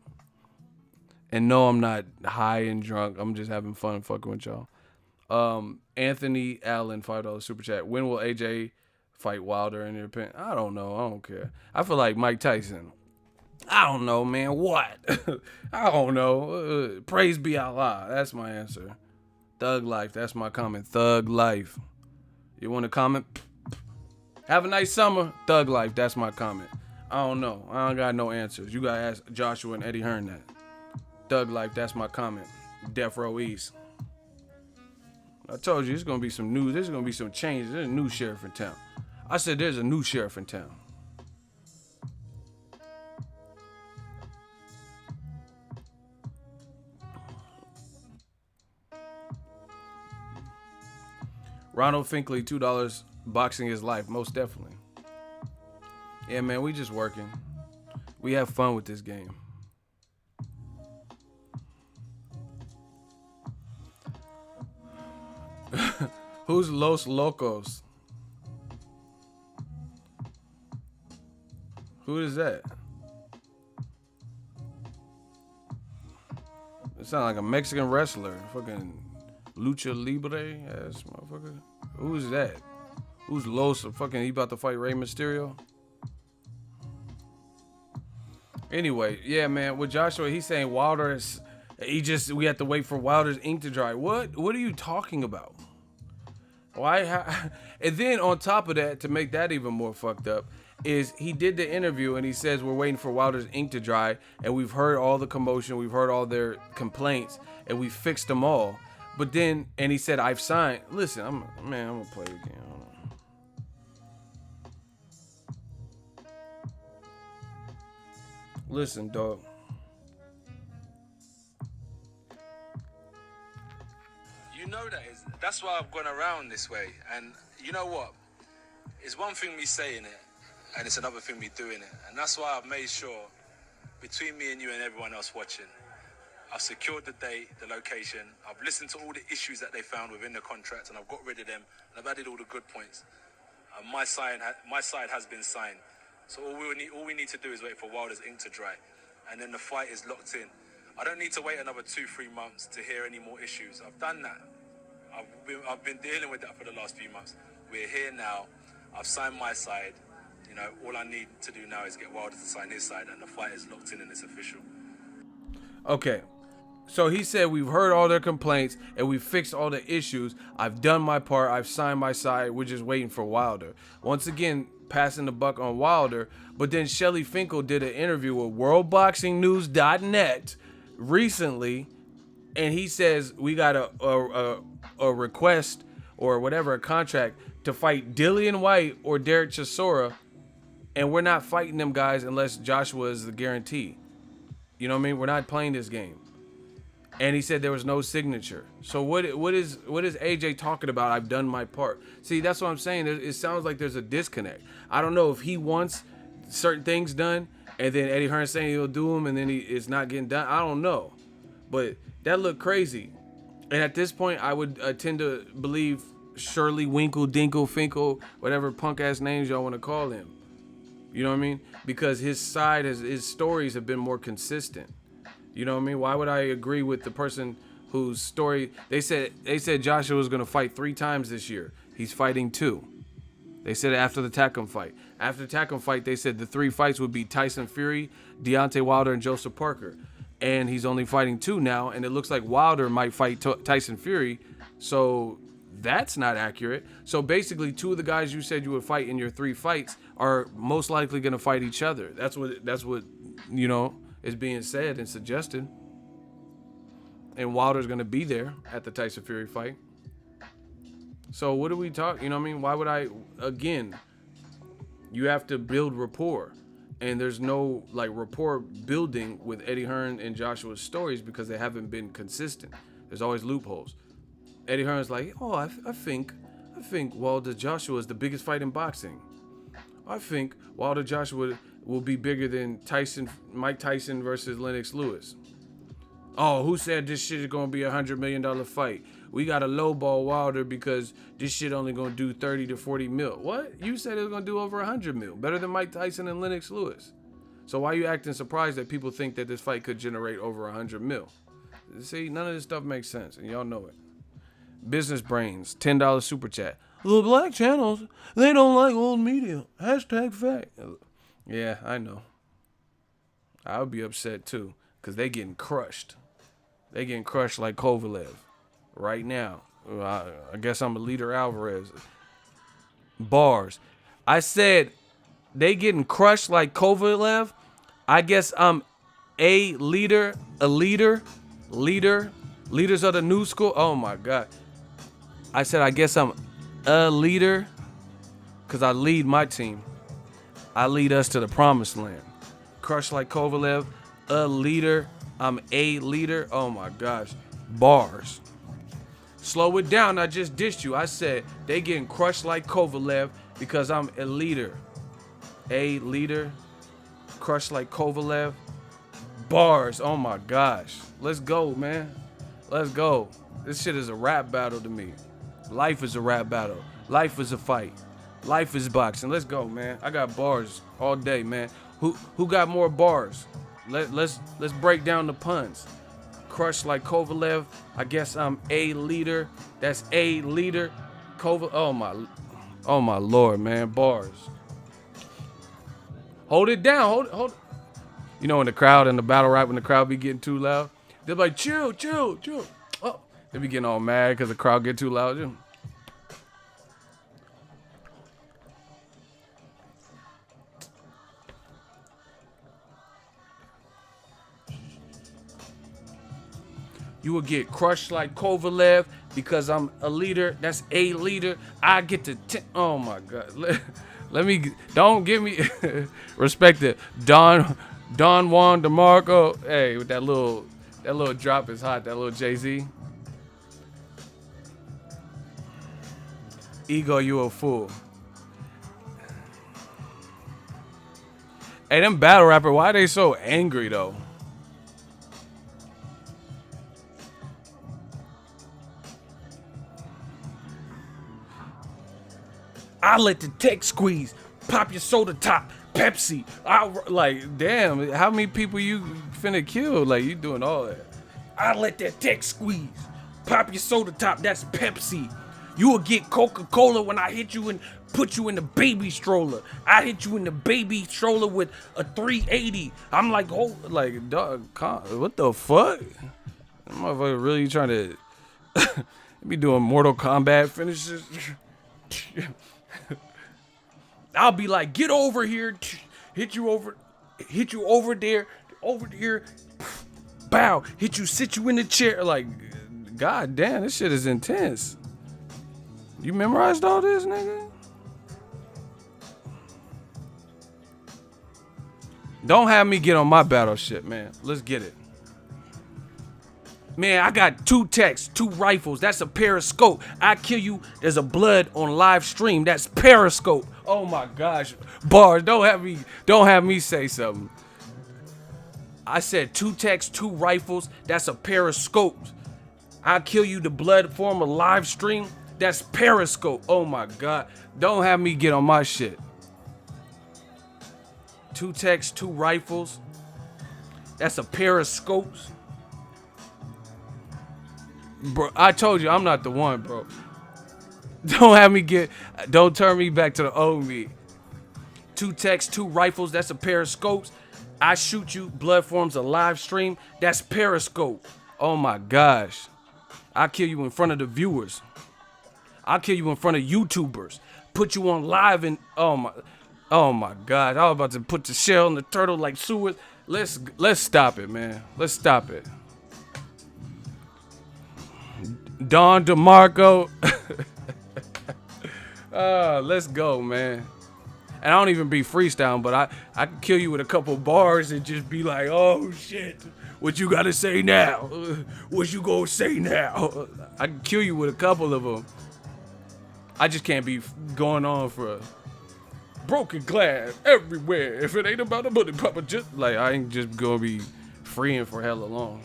And no, I'm not high and drunk. I'm just having fun fucking with y'all. Anthony Allen, $5 super chat. When will AJ fight Wilder in your opinion? I don't know. I don't care. I feel like Mike Tyson. I don't know, man. What? I don't know. Praise be Allah. That's my answer. Thug life. That's my comment. Thug life. You want to comment? Have a nice summer. Thug life. That's my comment. I don't know. I don't got no answers. You got to ask Joshua and Eddie Hearn that. Thug life. That's my comment. Death Row East. I told you, there's going to be some news. There's going to be some changes. There's a new sheriff in town. I said there's a new sheriff in town. Ronald Finkley, $2. Boxing is life. Most definitely. Yeah, man, we just working. We have fun with this game. Who's Los Locos? Who is that? It sounds like a Mexican wrestler. Fucking Lucha Libre ass motherfucker. Who's that? Who's Los? Fucking he about to fight Rey Mysterio? Anyway, yeah, man. With Joshua, he's saying Wilder is. We have to wait for Wilder's ink to dry. What are you talking about? Why? And then on top of that, to make that even more fucked up, is he did the interview and he says we're waiting for Wilder's ink to dry, and we've heard all the commotion, we've heard all their complaints, and we fixed them all. But then, and he said I've signed. Listen, I'm gonna play it again. Hold on. Listen, dog. You know that's why I've gone around this way. And you know what? It's one thing me saying it, and it's another thing me doing it. And that's why I've made sure, between me and you and everyone else watching, I've secured the date, the location. I've listened to all the issues that they found within the contract, and I've got rid of them, and I've added all the good points. And my side has been signed. So all we need to do is wait for Wilder's ink to dry, and then the fight is locked in. I don't need to wait another 2-3 months to hear any more issues. I've done that. I've been dealing with that for the last few months. We're here now. I've signed my side. You know, all I need to do now is get Wilder to sign his side, and the fight is locked in and it's official. Okay. So he said we've heard all their complaints and we've fixed all the issues. I've done my part. I've signed my side. We're just waiting for Wilder. Once again, passing the buck on Wilder. But then Shelly Finkel did an interview with WorldBoxingNews.net recently, and he says we got a request or whatever, a contract to fight Dillian White or Derek Chisora, and we're not fighting them guys unless Joshua is the guarantee. You know what I mean? We're not playing this game. And he said there was no signature. So what is AJ talking about? I've done my part. See, that's what I'm saying. It sounds like there's a disconnect. I don't know if he wants certain things done, and then Eddie Hearn saying he'll do them, and then it's not getting done. I don't know. But that looked crazy. And at this point, I would tend to believe Shirley Winkle, Dinkle, Finkel, whatever punk-ass names y'all want to call him. You know what I mean? Because his stories have been more consistent. You know what I mean? Why would I agree with the person whose story they said Joshua was gonna fight 3 times this year? He's fighting 2. They said after the Takum fight. After the Takum fight, they said the 3 fights would be Tyson Fury, Deontay Wilder, and Joseph Parker. And he's only fighting 2 now, and it looks like Wilder might fight Tyson Fury. So that's not accurate. So basically, 2 of the guys you said you would fight in your 3 fights are most likely gonna fight each other. That's what you know is being said and suggested. And Wilder's going to be there at the Tyson Fury fight. So what do we talk? You know what I mean? Why would I? Again, you have to build rapport. And there's no like rapport building with Eddie Hearn and Joshua's stories because they haven't been consistent. There's always loopholes. Eddie Hearn's like, oh, I think Wilder Joshua is the biggest fight in boxing. I think Wilder Joshua will be bigger than Mike Tyson versus Lennox Lewis. Oh, who said this shit is gonna be $100 million fight? We got to lowball Wilder because this shit only gonna do 30 to 40 mil. What? You said it was gonna do over 100 mil, better than Mike Tyson and Lennox Lewis. So why are you acting surprised that people think that this fight could generate over 100 mil? See, none of this stuff makes sense, and y'all know it. Business Brains, $10 super chat. The black channels, they don't like old media. Hashtag fact. Yeah, I know. I would be upset too, because they getting crushed. They getting crushed like Kovalev right now. I guess I'm a leader Alvarez. Bars. I said they getting crushed like Kovalev. I guess I'm a leader. Leaders of the new school. Oh my God. I said I guess I'm a leader because I lead my team. I lead us to the promised land. Crushed like Kovalev, a leader. I'm a leader. Oh my gosh. Bars. Slow it down. I just dissed you. I said they getting crushed like Kovalev because I'm a leader. A leader. Crushed like Kovalev. Bars. Oh my gosh. Let's go, man. Let's go. This shit is a rap battle to me. Life is a rap battle. Life is a fight. Life is boxing. Let's go, man. I got bars all day, man. Who got more bars? Let's break down the puns. Crushed like Kovalev. I guess I'm a leader. That's a leader. Oh my Lord, man. Bars. Hold it down. Hold. You know, in the crowd, in the battle rap, when the crowd be getting too loud, they're like, chill. Oh, they be getting all mad because the crowd get too loud. You will get crushed like Kovalev because I'm a leader. That's a leader. I get to. Oh my God. Let me. Don't give me. Respect it. Don Juan DeMarco. Hey, with that little drop is hot. That little Jay-Z. Ego, you a fool. Hey, them battle rapper, why they so angry though? I let the tech squeeze, pop your soda top, Pepsi. Like, damn, how many people you finna kill? Like, you doing all that. I let that tech squeeze, pop your soda top, that's Pepsi. You will get Coca-Cola when I hit you and put you in the baby stroller. I hit you in the baby stroller with a 380. I'm like, oh, like, dog, what the fuck? That motherfucker really trying to be doing Mortal Kombat finishes. I'll be like, get over here, hit you over there, bow, hit you, sit you in the chair. Like, god damn, this shit is intense. You memorized all this, nigga? Don't have me get on my battle shit, man. Let's get it. Man, I got 2 techs, 2 rifles. That's a periscope. I kill you. There's a blood on live stream. That's periscope. Oh my gosh. Bars, don't have me say something. I said 2 techs, 2 rifles. That's a periscope. I kill you. The blood form a live stream. That's periscope. Oh my God. Don't have me get on my shit. 2 techs, 2 rifles. That's a periscope. Bro, I told you I'm not the one, bro. Don't turn me back to the old me. 2 techs, 2 rifles, that's a periscope. I shoot you, blood forms a live stream, that's periscope. Oh my gosh. I kill you in front of the viewers. I'll kill you in front of YouTubers. Put you on live and oh my God. I was about to put the shell in the turtle like Seward. Let's stop it, man. Let's stop it. Don DeMarco. Let's go, man. And I don't even be freestyling, but I can kill you with a couple bars and just be like, oh shit, what you gotta say now? What you gonna say now? I can kill you with a couple of them. I just can't be going on for a broken glass everywhere. If it ain't about a bullet papa, just like I ain't just gonna be freeing for hella long.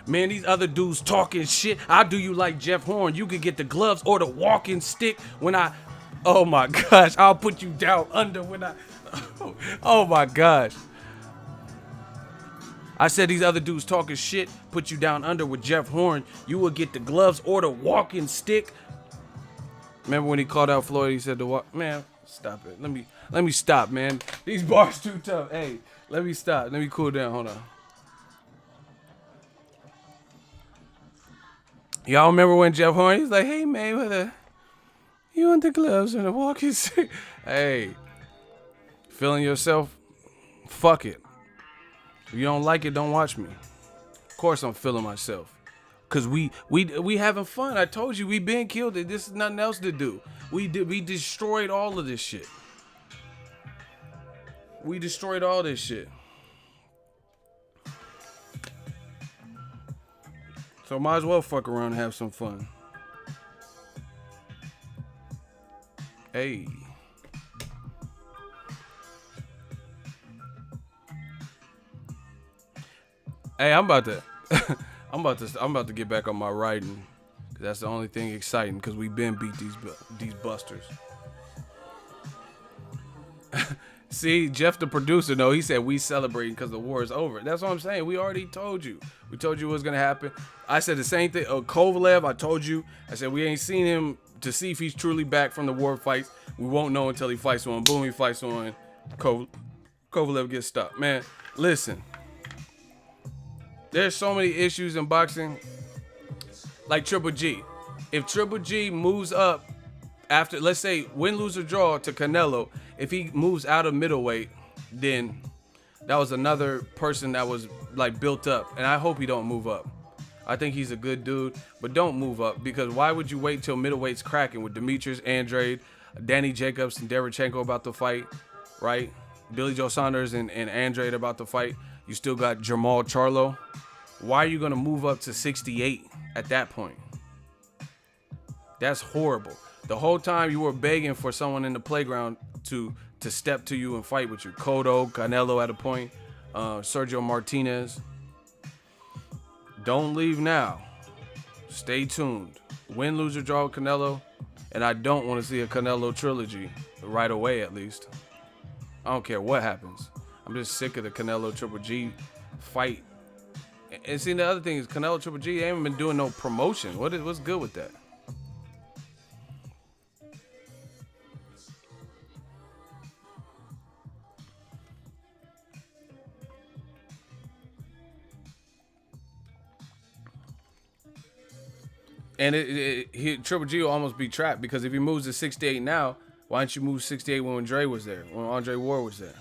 Man, these other dudes talking shit. I'll do you like Jeff Horn. You could get the gloves or the walking stick when oh my gosh, I'll put you down under when oh my gosh. I said these other dudes talking shit, put you down under with Jeff Horn. You will get the gloves or the walking stick. Remember when he called out Floyd? He said the walk. Man, stop it. Let me stop, man. These bars too tough. Hey, let me stop. Let me cool down. Hold on. Y'all remember when Jeff Horn? He's like, "Hey Mayweather, you want the gloves and the walking stick?" Hey, feeling yourself? Fuck it. If you don't like it, don't watch me. Of course I'm feeling myself. Cause we having fun. I told you we been killed it. This is nothing else to do. We destroyed all of this shit. We destroyed all this shit. So might as well fuck around and have some fun. Hey. Hey, I'm about to get back on my writing. That's the only thing exciting because we been beat these busters. See, Jeff the producer, no, he said we celebrating because the war is over. That's what I'm saying. We already told you. We told you what's gonna happen. I said the same thing. Kovalev, I told you. I said we ain't seen him to see if he's truly back from the war fights. We won't know until he fights one. Boom, he fights one. Kovalev gets stopped. Man, listen. There's so many issues in boxing. Like Triple G. If Triple G moves up after, let's say, win, lose, or draw to Canelo, if he moves out of middleweight, then that was another person that was like built up. And I hope he don't move up. I think he's a good dude, but don't move up because why would you wait till middleweight's cracking with Demetrius Andrade, Danny Jacobs, and Derevchenko about to fight, right? Billy Joe Saunders and Andrade about to fight. You still got Jamal Charlo. Why are you going to move up to 68 at that point? That's horrible. The whole time you were begging for someone in the playground to step to you and fight with you. Cotto, Canelo at a point, Sergio Martinez. Don't leave now. Stay tuned. Win, lose, or draw with Canelo. And I don't want to see a Canelo trilogy right away, at least. I don't care what happens. I'm just sick of the Canelo Triple G fight. And see, the other thing is Canelo Triple G ain't been doing no promotion. What's good with that? And Triple G will almost be trapped because if he moves to 68 now, why didn't you move 68 when Andre was there, when Andre Ward was there?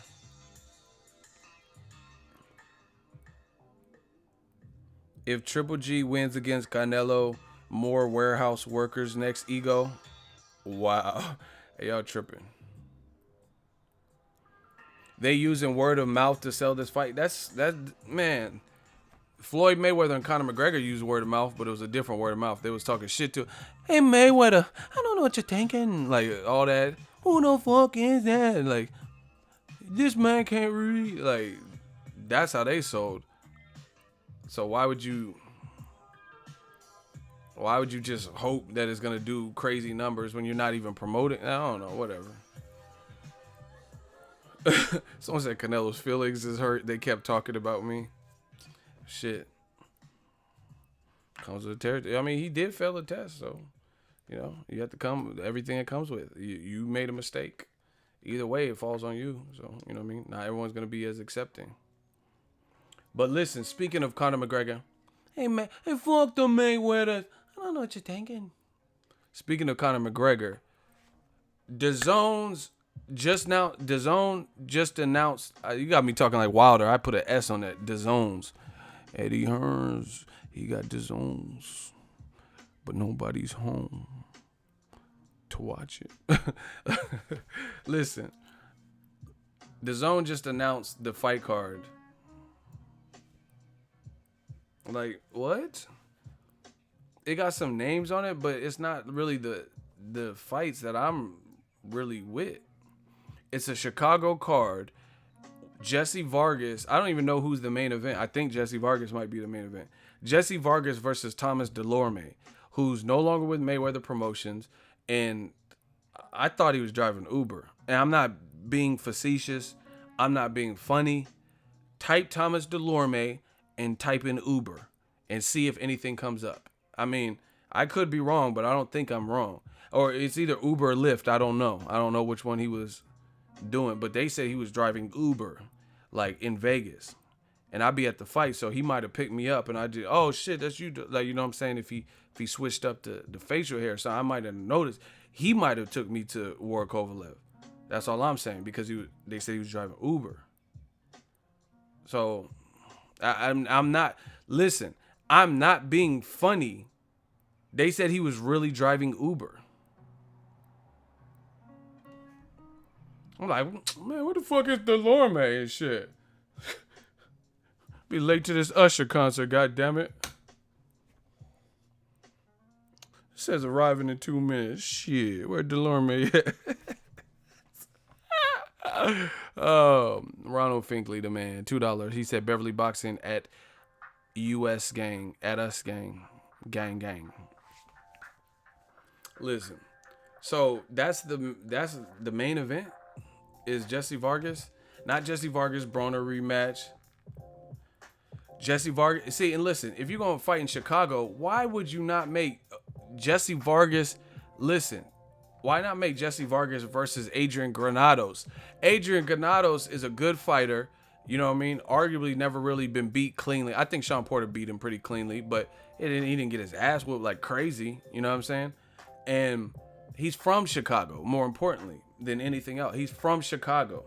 If Triple G wins against Canelo, more warehouse workers next ego. Wow. Hey, y'all tripping. They using word of mouth to sell this fight. Man. Floyd Mayweather and Conor McGregor used word of mouth, but it was a different word of mouth. They was talking shit to, hey Mayweather, I don't know what you're thinking. Like all that. Who the fuck is that? Like, this man can't read. Like, that's how they sold. So why would you just hope that it's gonna do crazy numbers when you're not even promoting? I don't know, whatever. Someone said Canelo's feelings is hurt. They kept talking about me. Shit. Comes with the territory. I mean, he did fail the test, so you have to come everything it comes with. You made a mistake. Either way, it falls on you. So, you know what I mean? Not everyone's gonna be as accepting. But listen, speaking of Conor McGregor, hey man, hey fuck the Mayweather. I don't know what you're thinking. Speaking of Conor McGregor, DAZN just announced. You got me talking like Wilder. I put an S on that. DAZN. Eddie Hearns, he got DAZN, but nobody's home to watch it. Listen, DAZN just announced the fight card. Like, what? It got some names on it, but it's not really the fights that I'm really with. It's a Chicago card. Jesse Vargas. I don't even know who's the main event. I think Jesse Vargas might be the main event. Jesse Vargas versus Thomas Delorme, who's no longer with Mayweather Promotions. And I thought he was driving Uber. And I'm not being facetious. I'm not being funny. Type Thomas Delorme and type in Uber and see if anything comes up. I mean, I could be wrong, but I don't think I'm wrong. Or it's either Uber or Lyft. I don't know. I don't know which one he was doing, but they said he was driving Uber, like in Vegas. And I'd be at the fight, so he might have picked me up, and I did. Oh shit, that's you. Like, you know what I'm saying? If he switched up the facial hair, so I might have noticed. He might have took me to War Kovalev. That's all I'm saying, because they said he was driving Uber. So I'm not. Listen, I'm not being funny. They said he was really driving Uber. I'm like, man, what the fuck is Delorme and shit? Be late to this Usher concert, goddammit. It says arriving in 2 minutes. Shit, where Delorme at? Ronald Finkley, the man, $2. He said Beverly Boxing at US Gang, at us gang, gang. Listen, so that's the main event is Jesse Vargas, not Jesse Vargas Broner rematch. Jesse Vargas. See, and listen, if you're gonna fight in Chicago, why would you not make Jesse Vargas? Listen. Why not make Jesse Vargas versus Adrian Granados? Adrian Granados is a good fighter. You know what I mean? Arguably never really been beat cleanly. I think Sean Porter beat him pretty cleanly, but he didn't get his ass whooped like crazy. You know what I'm saying? And he's from Chicago, more importantly than anything else. He's from Chicago.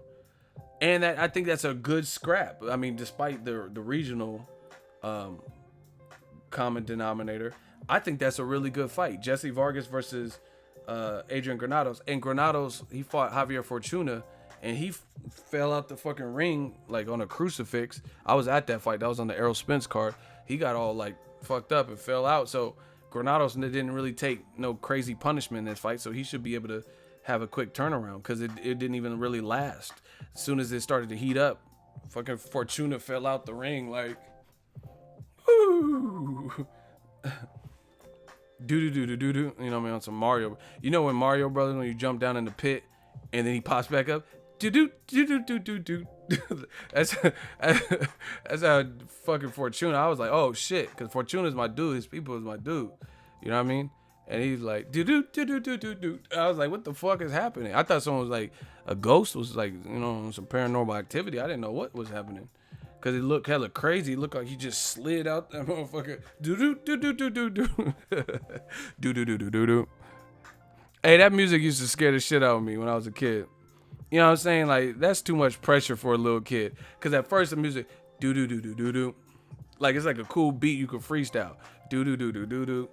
And I think that's a good scrap. I mean, despite the regional common denominator, I think that's a really good fight. Jesse Vargas versus Adrian Granados. And Granados, he fought Javier Fortuna, and he fell out the fucking ring like on a crucifix. I was at that fight. That was on the Errol Spence card. He got all like fucked up and fell out. So Granados didn't really take no crazy punishment in this fight, so he should be able to have a quick turnaround because it didn't even really last. As soon as it started to heat up, fucking Fortuna fell out the ring like, ooh. Do. You know what I mean? On some Mario. You know when Mario Brothers, when you jump down in the pit and then he pops back up? Do. That's how fucking Fortuna. I was like, oh shit, because Fortuna's my dude. His people is my dude. You know what I mean? And he's like, do. I was like, what the fuck is happening? I thought someone was like, a ghost was like, you know, some paranormal activity. I didn't know what was happening. Because it looked hella crazy. It looked like he just slid out that motherfucker. Do. Hey, that music used to scare the shit out of me when I was a kid. You know what I'm saying? Like, that's too much pressure for a little kid. Because at first the music, do. Like, it's like a cool beat you could freestyle. Do. Do.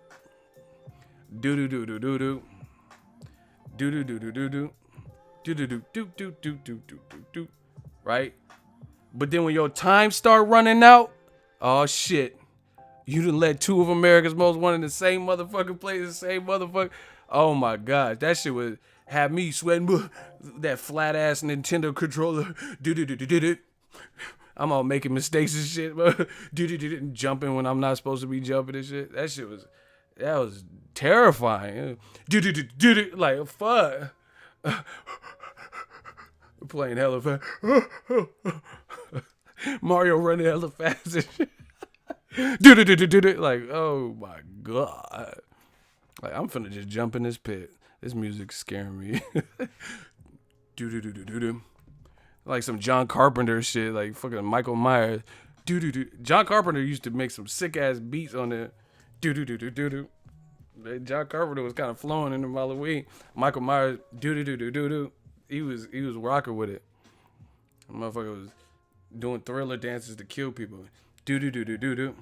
Right? But then when your time start running out, oh shit. You done let two of America's Most Wanted in the same motherfucking place, the same motherfucker. Oh my gosh. That shit would have me sweating. That flat ass Nintendo controller. Do. I'm all making mistakes and shit. Do. Jumping when I'm not supposed to be jumping and shit. That was terrifying. Do. Like, fuck. Playing hella fast. Mario running hella fast and shit. Do. Like, oh my god. Like, I'm finna just jump in this pit. This music's scaring me. Do. Like some John Carpenter shit. Like fucking Michael Myers. Do. John Carpenter used to make some sick ass beats on there. Do. John Carpenter was kind of flowing in the Halloween. Michael Myers. Do. He was rocking with it. The motherfucker was doing Thriller dances to kill people. Do.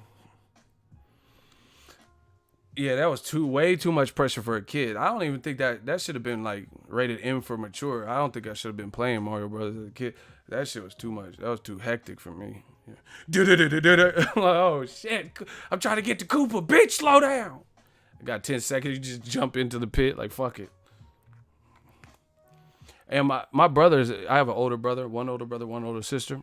Yeah, that was way too much pressure for a kid. I don't even think that should have been like rated M for mature. I don't think I should have been playing Mario Brothers as a kid. That shit was too much. That was too hectic for me. Yeah. I'm like, oh shit, I'm trying to get to Cooper. Bitch, slow down. I got 10 seconds. You just jump into the pit. Like, fuck it. And my brothers, I have an older brother, one older sister.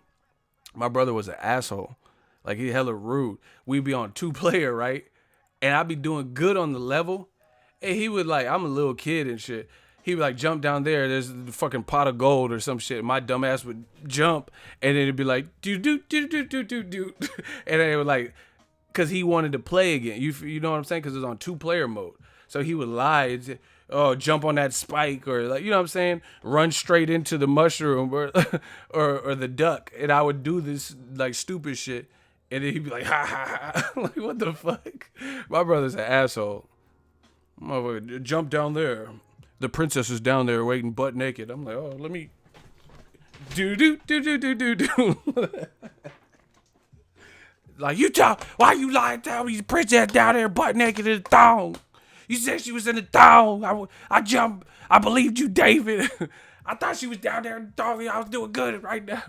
My brother was an asshole. Like, he hella rude. We'd be on 2-player, right? And I'd be doing good on the level. And he would, like, I'm a little kid and shit. He would like jump down there. There's the fucking pot of gold or some shit. My dumb ass would jump, and then it'd be like do do do do do do do, and then it would like, cause he wanted to play again. You know what I'm saying? Cause it was on 2-player mode. So he would lie. Oh, jump on that spike, or like, you know what I'm saying? Run straight into the mushroom or or the duck, and I would do this like stupid shit, and then he'd be like ha ha ha. Like what the fuck? My brother's an asshole. Motherfucker, jump down there. The princess is down there waiting butt naked. I'm like, oh, let me do do do do do do do. Like, you talk, why you lying? Tell me the princess down there butt naked in the thong. You said she was in the thong. I jumped. I believed you, David. I thought she was down there in the thong. I was doing good right now.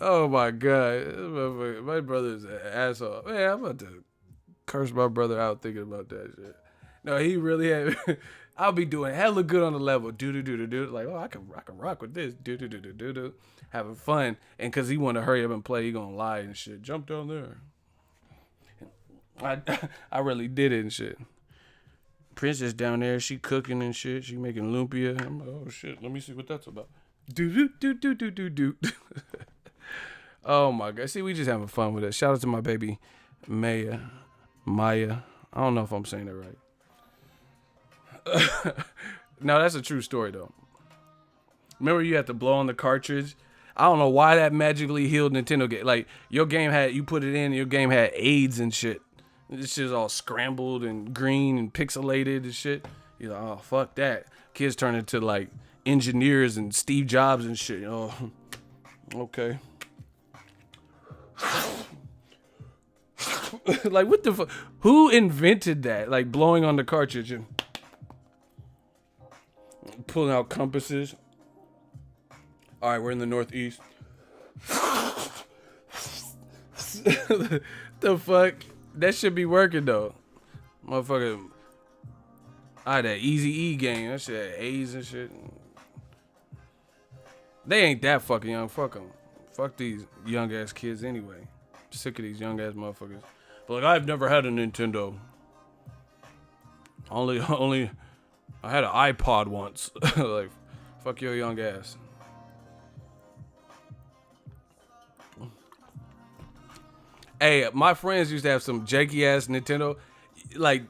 Oh my God. My brother's an asshole. Man, I'm about to curse my brother out thinking about that shit. No, he really had. I'll be doing hella good on the level. Do do do do do. Like, oh, I can rock with this. Do do do do do do. Having fun, and cause he want to hurry up and play, he gonna lie and shit. Jump down there. I really did it and shit. Princess down there, she cooking and shit. She making lumpia. I'm like, oh shit, let me see what that's about. Do do do do do do do. Oh my God. See, we just having fun with it. Shout out to my baby Maya. I don't know if I'm saying that right. No, that's a true story though. Remember you had to blow on the cartridge? I don't know why that magically healed Nintendo game. Like, your game had, you put it in, your game had AIDS and shit. This shit's all scrambled and green and pixelated and shit. You're like, oh, fuck that. Kids turn into like engineers and Steve Jobs and shit. Oh, okay. Like, what the fuck? Who invented that? Like, blowing on the cartridge and pulling out compasses. All right, we're in the Northeast. The fuck? That should be working though. Motherfucker. I had that Easy E game. That shit had A's and shit. They ain't that fucking young. Fuck them. Fuck these young ass kids anyway. I'm sick of these young ass motherfuckers. But like, I've never had a Nintendo. Only I had an iPod once. Like, fuck your young ass. Hey, my friends used to have some janky ass Nintendo. Like,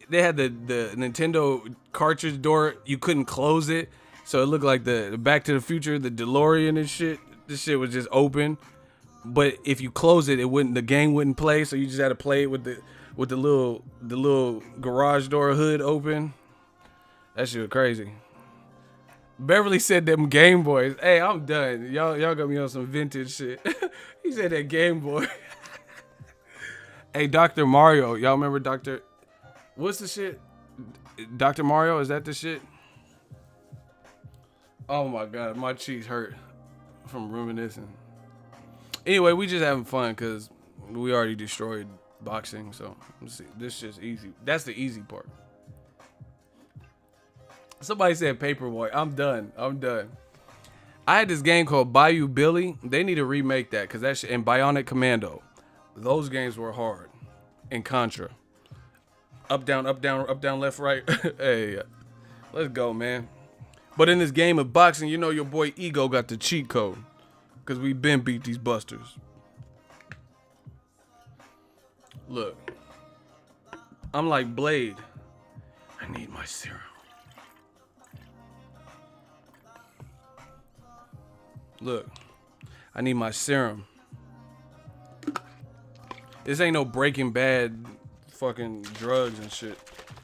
they had the Nintendo cartridge door. You couldn't close it, so it looked like the Back to the Future, the DeLorean and shit. This shit was just open, but if you close it, the game wouldn't play. So you just had to play it with the little garage door hood open. That shit was crazy. Beverly said them Game Boys. Hey, I'm done. Y'all got me on some vintage shit. He said that Game Boy. Hey, Dr. Mario. Y'all remember Dr. What's the shit? Dr. Mario? Is that the shit? Oh my God, my cheeks hurt from reminiscing. Anyway, we just having fun because we already destroyed boxing. So let's see. This shit's easy. That's the easy part. Somebody said Paperboy. I'm done. I had this game called Bayou Billy. They need to remake that because that shit, and Bionic Commando. Those games were hard. And Contra. Up, down, left, right. Hey, let's go, man. But in this game of boxing, you know your boy Ego got the cheat code. Because we been beat these busters. Look. I'm like Blade. I need my serum. Look. I need my serum. This ain't no Breaking Bad fucking drugs and shit.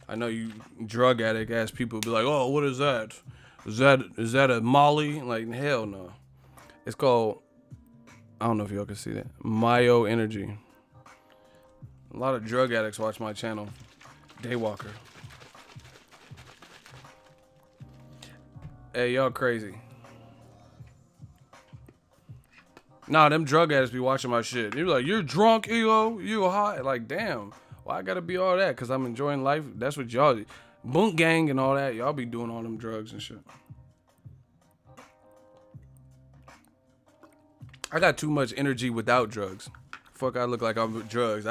I know you drug addict ass people be like, oh, what is that? Is that a Molly? Like, hell no. It's called, I don't know if y'all can see that, Myo Energy. A lot of drug addicts watch my channel. Daywalker. Hey, y'all crazy. Nah, them drug addicts be watching my shit. They be like, you're drunk, Ego. You high. Like, damn. Why I gotta be all that? Because I'm enjoying life. That's what y'all do. Boonk gang and all that. Y'all be doing all them drugs and shit. I got too much energy without drugs. Fuck, I look like I'm with drugs.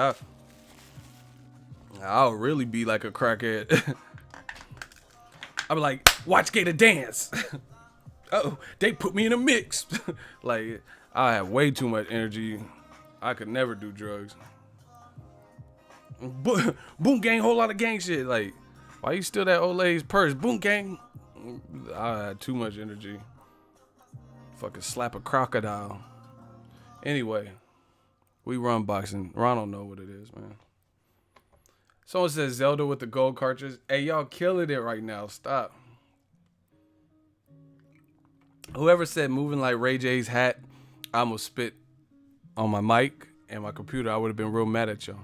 I'll really be like a crackhead. I'll be like, watch Gator dance. Oh, they put me in a mix. Like, I have way too much energy. I could never do drugs. Boom gang, whole lot of gang shit. Like, why you steal that old lady's purse? Boom gang. I had too much energy. Fucking slap a crocodile. Anyway, we run boxing. Ron don't know what it is, man. Someone says Zelda with the gold cartridge. Hey, y'all killing it right now. Stop. Whoever said moving like Ray J's hat, I almost spit on my mic and my computer. I would have been real mad at y'all.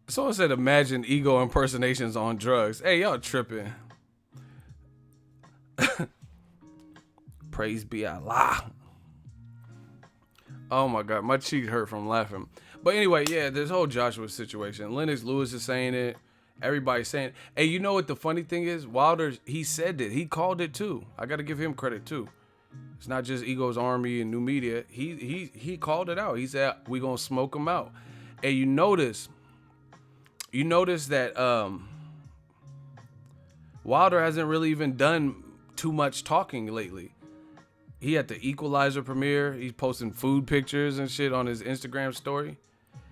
Someone said imagine ego impersonations on drugs. Hey, y'all tripping. Praise be Allah. Oh my God, my cheek hurt from laughing. But anyway, yeah, this whole Joshua situation. Lennox Lewis is saying it. Everybody's saying it. Hey, you know what the funny thing is? Wilder, he said it. He called it too. I got to give him credit too. It's not just Ego's Army and New Media. He called it out. He said, we going to smoke him out. And you notice that Wilder hasn't really even done too much talking lately. He had the Equalizer premiere. He's posting food pictures and shit on his Instagram story.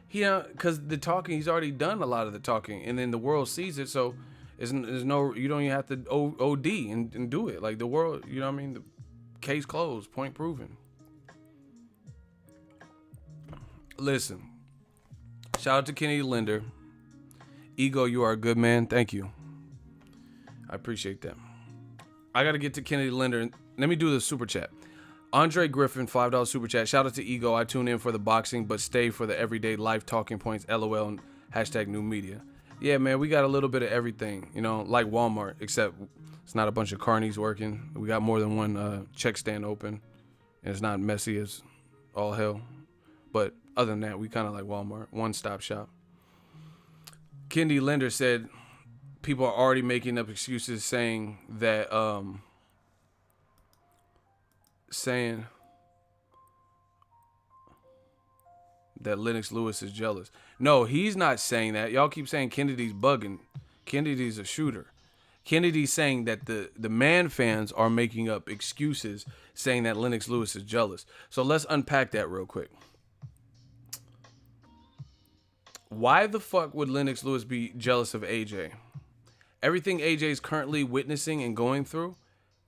Because the talking, he's already done a lot of the talking, and then the world sees it. So there's no, you don't even have to OD and do it. Like the world, you know what I mean? The case closed, point proven. Listen, shout out to Kennedy Linder. Ego, you are a good man. Thank you. I appreciate that. I got to get to Kennedy Linder. Let me do the super chat. Andre Griffin, $5 super chat. Shout out to Ego. I tune in for the boxing, but stay for the everyday life talking points. LOL and hashtag new media. Yeah, man, we got a little bit of everything, you know, like Walmart, except it's not a bunch of carnies working. We got more than one check stand open, and it's not messy as all hell. But other than that, we kind of like Walmart, one-stop shop. Kendi Linder said people are already making up excuses saying that Lennox Lewis is jealous. No, he's not saying that. Y'all keep saying Kennedy's bugging. Kennedy's a shooter. Kennedy's saying that the man fans are making up excuses saying that Lennox Lewis is jealous. So let's unpack that real quick. Why the fuck would Lennox Lewis be jealous of AJ? Everything AJ is currently witnessing and going through,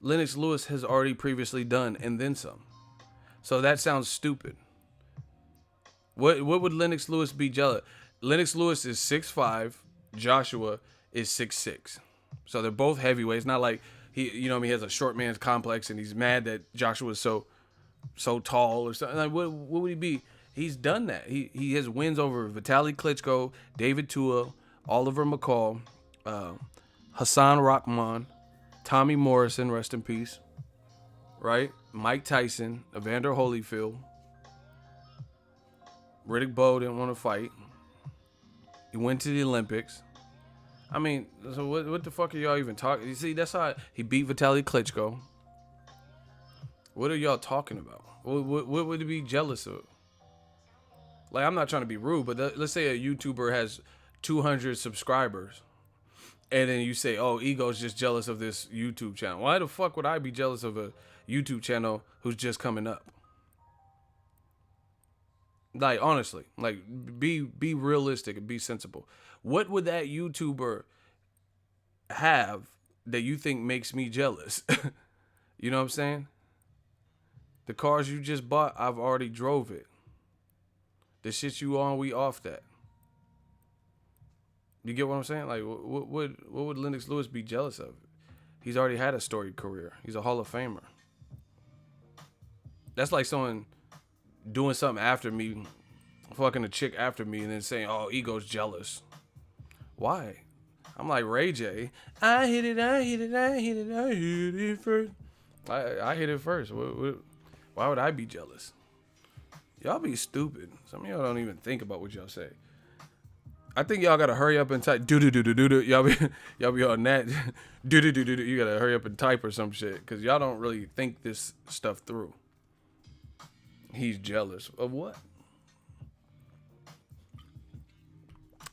Lennox Lewis has already previously done and then some. So that sounds stupid. What would Lennox Lewis be jealous? Lennox Lewis is 6'5", Joshua is 6'6". So they're both heavyweights. Not like he has a short man's complex and he's mad that Joshua is so tall or something. Like what would he be? He's done that. He has wins over Vitaly Klitschko, David Tua, Oliver McCall, Hassan Rahman, Tommy Morrison, rest in peace, right? Mike Tyson, Evander Holyfield, Riddick Bowe didn't want to fight. He went to the Olympics. I mean, so what the fuck are y'all even talking? You see, that's how he beat Vitaly Klitschko. What are y'all talking about? What would he be jealous of? Like, I'm not trying to be rude, but let's say a YouTuber has 200 subscribers. And then you say, oh, Ego's just jealous of this YouTube channel. Why the fuck would I be jealous of a YouTube channel who's just coming up? Like, honestly, like, be realistic and be sensible. What would that YouTuber have that you think makes me jealous? You know what I'm saying? The cars you just bought, I've already drove it. The shit you on, we off that. You get what I'm saying? Like, what would Lennox Lewis be jealous of? He's already had a storied career. He's a Hall of Famer. That's like someone doing something after me, fucking a chick after me, and then saying, oh, Ego's jealous. Why? I'm like Ray J. I hit it first. I hit it first. Why would I be jealous? Y'all be stupid. Some of y'all don't even think about what y'all say. I think y'all gotta hurry up and type. Do. Y'all be on that. Do. You gotta hurry up and type or some shit, cause y'all don't really think this stuff through. He's jealous of what?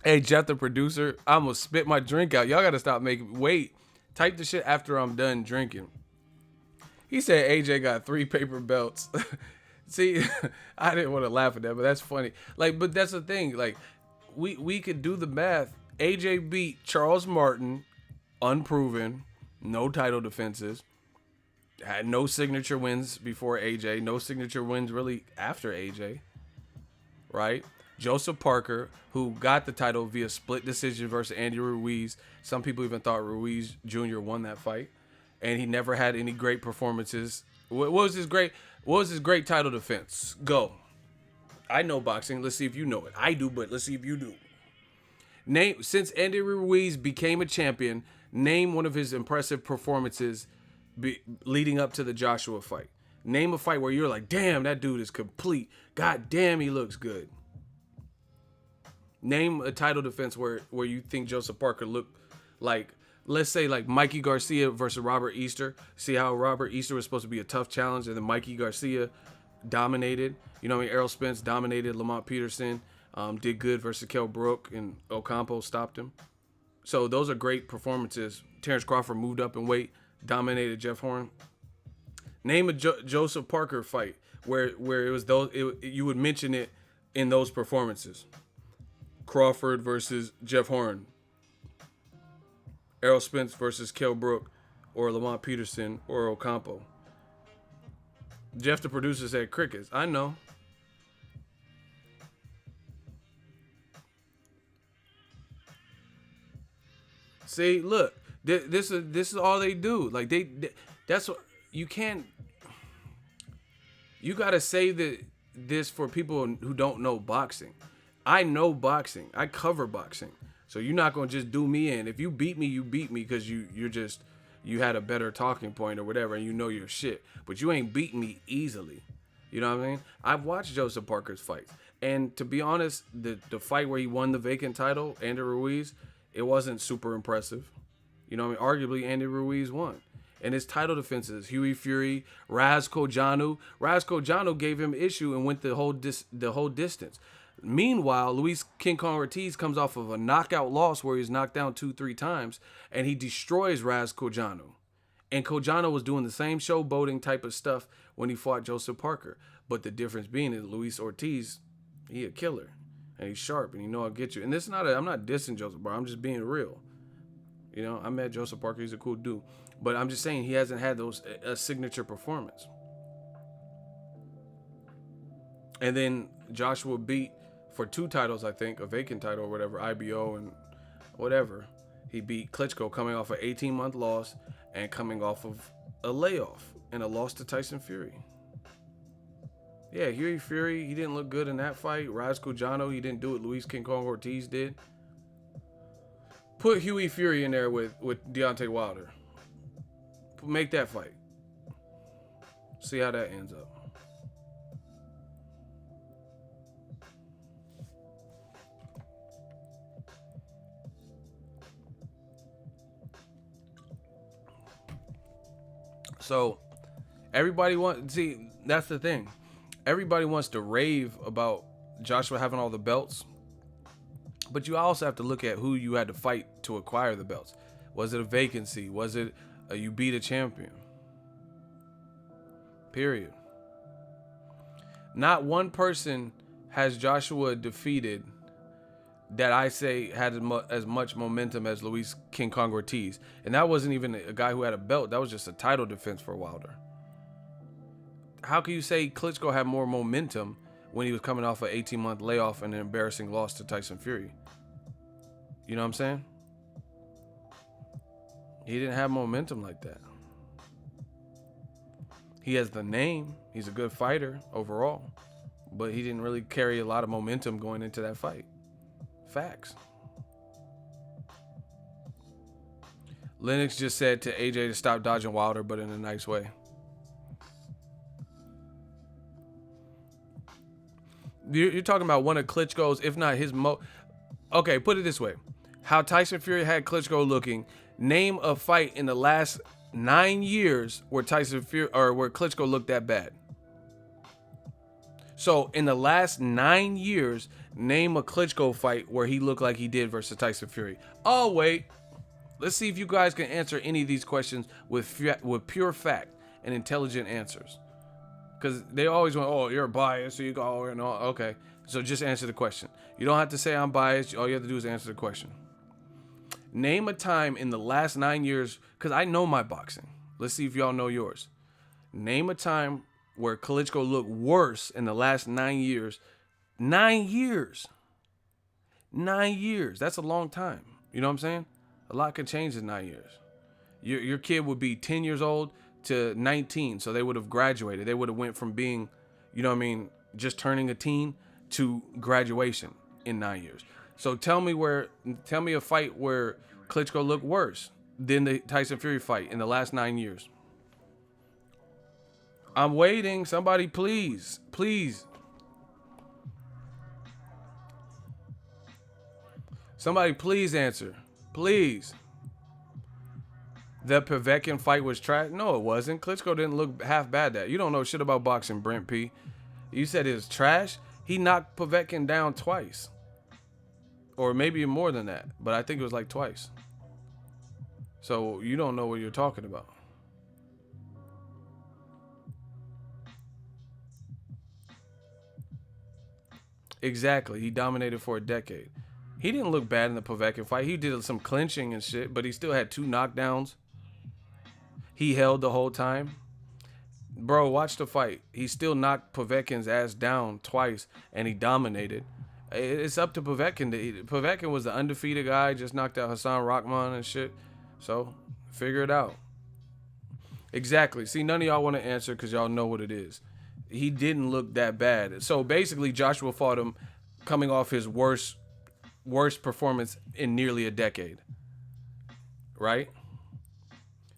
Hey, Jeff, the producer, I'm gonna spit my drink out. Y'all gotta stop making. Wait, type the shit after I'm done drinking. He said AJ got 3 paper belts. See, I didn't want to laugh at that, but that's funny. Like, but that's the thing. Like, we could do the math. AJ beat Charles Martin, unproven, no title defenses, had no signature wins before AJ, no signature wins really after AJ, right? Joseph Parker, who got the title via split decision versus Andy Ruiz. Some people even thought Ruiz Jr. won that fight, and he never had any great performances. What was his great? What was his great title defense? Go. I know boxing. Let's see if you know it. I do, but let's see if you do. Name since Andy Ruiz became a champion. Name one of his impressive performances leading up to the Joshua fight. Name a fight where you're like, damn, that dude is complete. God damn, he looks good. Name a title defense where you think Joseph Parker looked like, let's say like Mikey Garcia versus Robert Easter. See how Robert Easter was supposed to be a tough challenge, and then Mikey Garcia dominated. You know what I mean? Errol Spence dominated Lamont Peterson, did good versus Kell Brook, and Ocampo stopped him. So those are great performances. Terrence Crawford moved up in weight, dominated Jeff Horn. Name a Joseph Parker fight where it was those you would mention it in those performances. Crawford versus Jeff Horn, Errol Spence versus Kell Brook, or Lamont Peterson or Ocampo. Jeff, the producer, said crickets. I know. See, look, this is all they do. Like that's what you can't. You gotta say this for people who don't know boxing. I know boxing. I cover boxing. So you're not gonna just do me in. If you beat me, you beat me because you had a better talking point or whatever, and you know your shit. But you ain't beating me easily. You know what I mean? I've watched Joseph Parker's fights, and to be honest, the fight where he won the vacant title, Andy Ruiz, it wasn't super impressive. You know what I mean? Arguably, Andy Ruiz won. And his title defenses, Huey Fury, Raz Kojanu. Raz Kojanu gave him issue and went the whole distance. Meanwhile, Luis King Kong Ortiz comes off of a knockout loss where he's knocked down 2-3 times, and he destroys Raz Kojanu. And Kojanu was doing the same showboating type of stuff when he fought Joseph Parker. But the difference being is Luis Ortiz, he a killer. And he's sharp, and I'll get you. And this is I'm not dissing Joseph Parker. I'm just being real. You know, I met Joseph Parker. He's a cool dude. But I'm just saying he hasn't had a signature performance. And then Joshua beat for 2 titles, I think, a vacant title or whatever, IBO and whatever. He beat Klitschko coming off an 18-month loss and coming off of a layoff and a loss to Tyson Fury. Yeah, Huey Fury, he didn't look good in that fight. Raz Kojanu, he didn't do what Luis King Kong Ortiz did. Put Huey Fury in there with Deontay Wilder. Make that fight. See how that ends up. So everybody that's the thing. Everybody wants to rave about Joshua having all the belts. But you also have to look at who you had to fight to acquire the belts. Was it a vacancy? Was it you beat a champion? Period. Not one person has Joshua defeated that I say had as much momentum as Luis King Kong Ortiz. And that wasn't even a guy who had a belt. That was just a title defense for Wilder. How can you say Klitschko had more momentum when he was coming off an 18-month layoff and an embarrassing loss to Tyson Fury? You know what I'm saying? He didn't have momentum like that. He has the name. He's a good fighter overall. But he didn't really carry a lot of momentum going into that fight. Facts. Lennox just said to AJ to stop dodging Wilder, but in a nice way. You're talking about one of Klitschko's, if not his Okay, put it this way. How Tyson Fury had Klitschko looking. Name a fight in the last 9 years where Tyson Fury or where Klitschko looked that bad. So in the last 9 years, Name a Klitschko fight where he looked like he did versus Tyson Fury. Oh wait, let's see if you guys can answer any of these questions with pure fact and intelligent answers. Because they always went, oh, you're biased, so you go, oh, no, okay. So just answer the question. You don't have to say I'm biased. All you have to do is answer the question. Name a time in the last 9 years, because I know my boxing. Let's see if y'all know yours. Name a time where Klitschko looked worse in the last 9 years. 9 years. 9 years. That's a long time. You know what I'm saying? A lot can change in 9 years. Your kid would be 10 years old to 19, so they would have graduated. They would have went from being, you know what I mean, just turning a teen to graduation in 9 years. So tell me a fight where Klitschko looked worse than the Tyson Fury fight in the last 9 years. I'm waiting. Somebody please. Somebody please answer. Please. The Povetkin fight was trash? No, it wasn't. Klitschko didn't look half bad that. You don't know shit about boxing, Brent P. You said it was trash? He knocked Povetkin down twice. Or maybe more than that. But I think it was like twice. So you don't know what you're talking about. Exactly. He dominated for a decade. He didn't look bad in the Povetkin fight. He did some clinching and shit, but he still had 2 knockdowns. He held the whole time. Bro, watch the fight. He still knocked Povetkin's ass down twice, and he dominated. It's up to Povetkin. Povetkin was the undefeated guy, just knocked out Hassan Rahman and shit. So, figure it out. Exactly. See, none of y'all want to answer because y'all know what it is. He didn't look that bad. So, basically, Joshua fought him coming off his worst performance in nearly a decade. Right?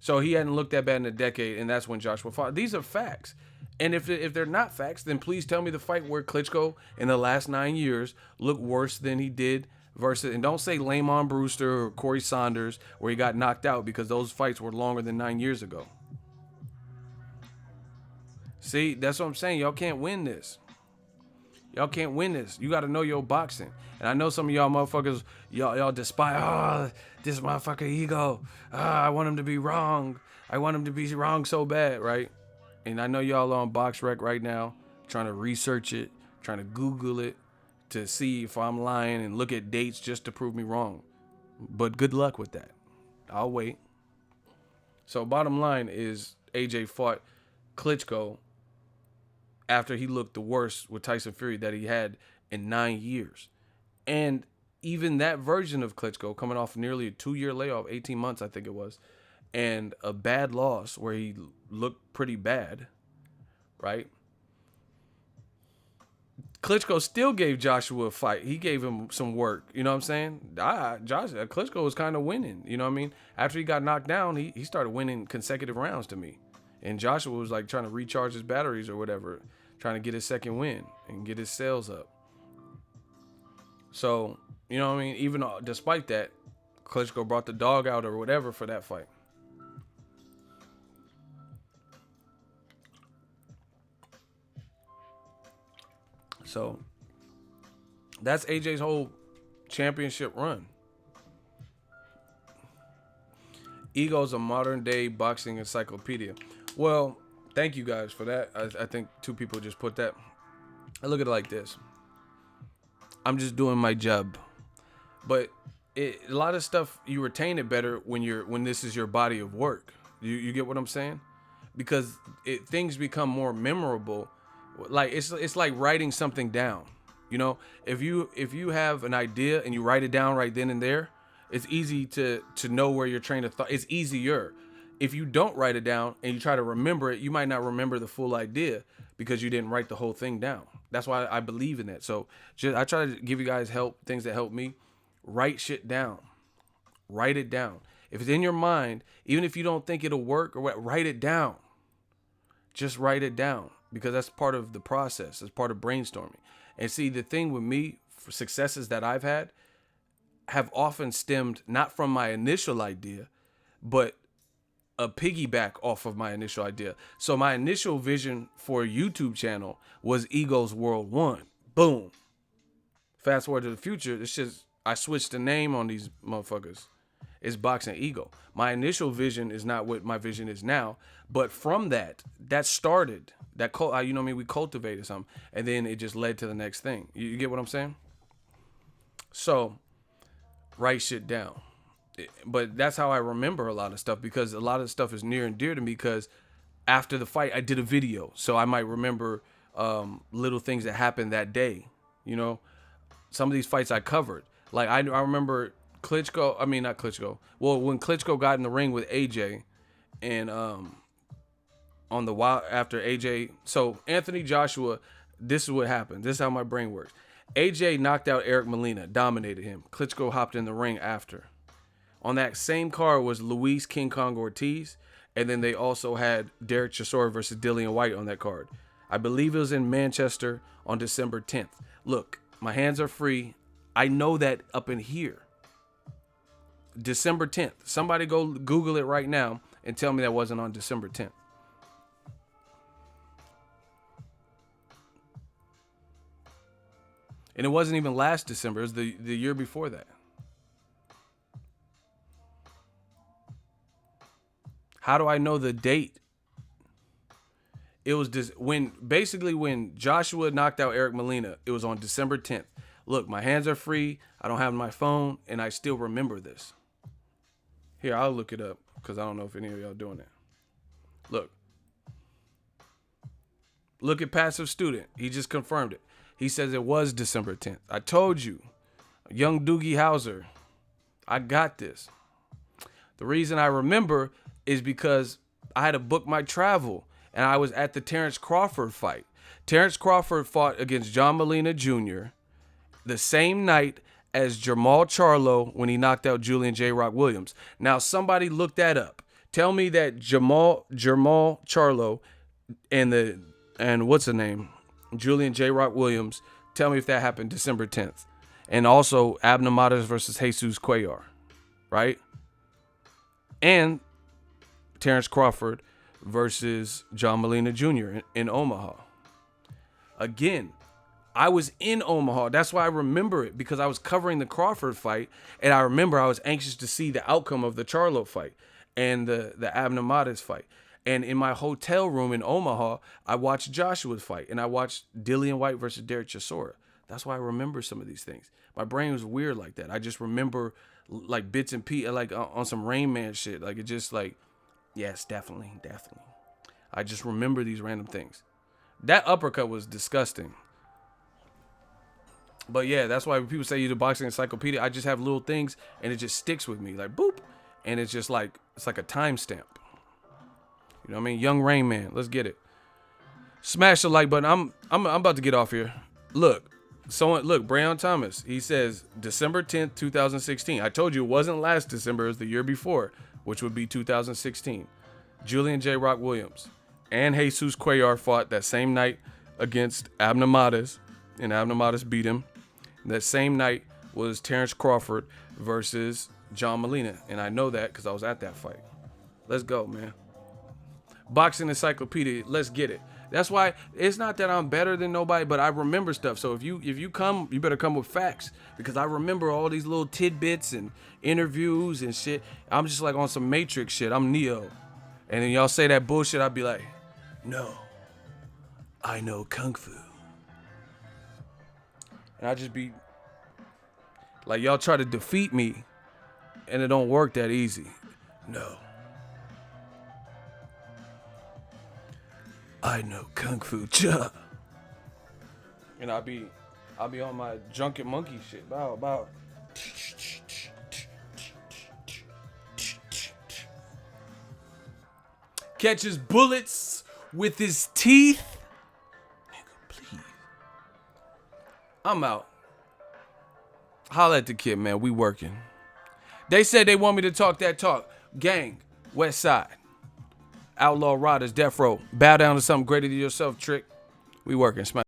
So he hadn't looked that bad in a decade, and that's when Joshua fought. These are facts. And if they're not facts, then please tell me the fight where Klitschko in the last 9 years looked worse than he did versus, and don't say Lamont Brewster or Corey Saunders where he got knocked out, because those fights were longer than 9 years ago. See, that's what I'm saying. Y'all can't win this. Y'all can't win this. You got to know your boxing. And I know some of y'all motherfuckers, y'all despise, this motherfucker ego. I want him to be wrong. I want him to be wrong so bad, right? And I know y'all on BoxRec right now, trying to research it, trying to Google it to see if I'm lying and look at dates just to prove me wrong. But good luck with that. I'll wait. So bottom line is AJ fought Klitschko after he looked the worst with Tyson Fury that he had in 9 years. And even that version of Klitschko, coming off nearly a 2-year layoff, 18 months I think it was, and a bad loss where he looked pretty bad, right? Klitschko still gave Joshua a fight. He gave him some work. You know what I'm saying? Klitschko was kind of winning. You know what I mean? After he got knocked down, he started winning consecutive rounds to me. And Joshua was like trying to recharge his batteries or whatever, trying to get his second win and get his sales up. So, you know what I mean? Even despite that, Klitschko brought the dog out or whatever for that fight. So, that's AJ's whole championship run. Ego's a modern day boxing encyclopedia. Well, thank you guys for that. I think 2 people just put that. I look at it like this. I'm just doing my job. But a lot of stuff, you retain it better when this is your body of work. You get what I'm saying? Because things become more memorable. Like it's like writing something down. You know, if you have an idea and you write it down right then and there, it's easy to know where your train of thought. It's easier. If you don't write it down and you try to remember it, you might not remember the full idea because you didn't write the whole thing down. That's why I believe in that. So I try to give you guys things that help me. Write shit down. Write it down. If it's in your mind, even if you don't think it'll work or what, write it down. Just write it down, because that's part of the process. It's part of brainstorming. And see, the thing with me, for successes that I've had, have often stemmed not from my initial idea, but a piggyback off of my initial idea. So my initial vision for a YouTube channel was Ego's World 1. Boom. Fast forward to the future, it's just I switched the name on these motherfuckers. It's Boxingego. My initial vision is not what my vision is now, but from that started that you know what I mean, we cultivated something, and then it just led to the next thing. You get what I'm saying? So write shit down. But that's how I remember a lot of stuff, because a lot of stuff is near and dear to me, because after the fight I did a video, so I might remember little things that happened that day. You know, some of these fights I covered. Like I remember Klitschko. I mean, not Klitschko. Well, when Klitschko got in the ring with AJ, and on the wild after AJ. So Anthony Joshua. This is what happened. This is how my brain works. AJ knocked out Eric Molina, dominated him. Klitschko hopped in the ring after. On that same card was Luis King Kong Ortiz, and then they also had Derek Chisora versus Dillian White on that card. I believe it was in Manchester on December 10th. Look, my hands are free. I know that up in here. December 10th. Somebody go Google it right now and tell me that wasn't on December 10th. And it wasn't even last December. It was the year before that. How do I know the date? It was when Joshua knocked out Eric Molina, it was on December 10th. Look, my hands are free. I don't have my phone, and I still remember this. Here, I'll look it up, because I don't know if any of y'all doing it. Look at Passive Student. He just confirmed it. He says it was December 10th. I told you. Young Doogie Howser. I got this. The reason I remember is because I had to book my travel, and I was at the Terrence Crawford fight. Terrence Crawford fought against John Molina Jr. the same night as Jermall Charlo when he knocked out Julian J. Rock Williams. Now, somebody look that up. Tell me that Jermall Charlo and what's the name? Julian J. Rock Williams. Tell me if that happened December 10th. And also Abner Mares versus Jesus Cuellar, right? And Terrence Crawford versus John Molina Jr. in Omaha. Again, I was in Omaha. That's why I remember it, because I was covering the Crawford fight, and I remember I was anxious to see the outcome of the Charlo fight and the Abner Mares fight. And in my hotel room in Omaha, I watched Joshua's fight, and I watched Dillian White versus Derek Chisora. That's why I remember some of these things. My brain was weird like that. I just remember like bits and pieces, like on some Rain Man shit. Like it just like, yes, definitely. I just remember these random things. That uppercut was disgusting. But yeah, that's why when people say you're the boxing encyclopedia, I just have little things and it just sticks with me. Like boop. And it's just like, it's like a timestamp. You know what I mean? Young Rain Man. Let's get it. Smash the like button. I'm about to get off here. Look. Brayon Thomas. He says December 10th, 2016. I told you it wasn't last December, it was the year before, which would be 2016. Julian J. Rock Williams and Jesus Cuellar fought that same night against Abner Mares, and Abner Mares beat him. That same night was Terrence Crawford versus John Molina, and I know that because I was at that fight. Let's go, man. Boxing encyclopedia. Let's get it. That's why it's not that I'm better than nobody, but I remember stuff. So if you come, you better come with facts, because I remember all these little tidbits and interviews and shit. I'm just like on some Matrix shit. I'm Neo. And then y'all say that bullshit, I'd be like, no, I know Kung Fu. And I just be like, y'all try to defeat me and it don't work that easy. No. I know Kung Fu Cha. And I'll be on my drunken monkey shit. Bow. Catches bullets with his teeth. Nigga, please. I'm out. Holla at the kid, man. We working. They said they want me to talk that talk. Gang, West Side. Outlaw Riders, Death Row. Bow down to something greater than yourself, Trick. We working. Smash.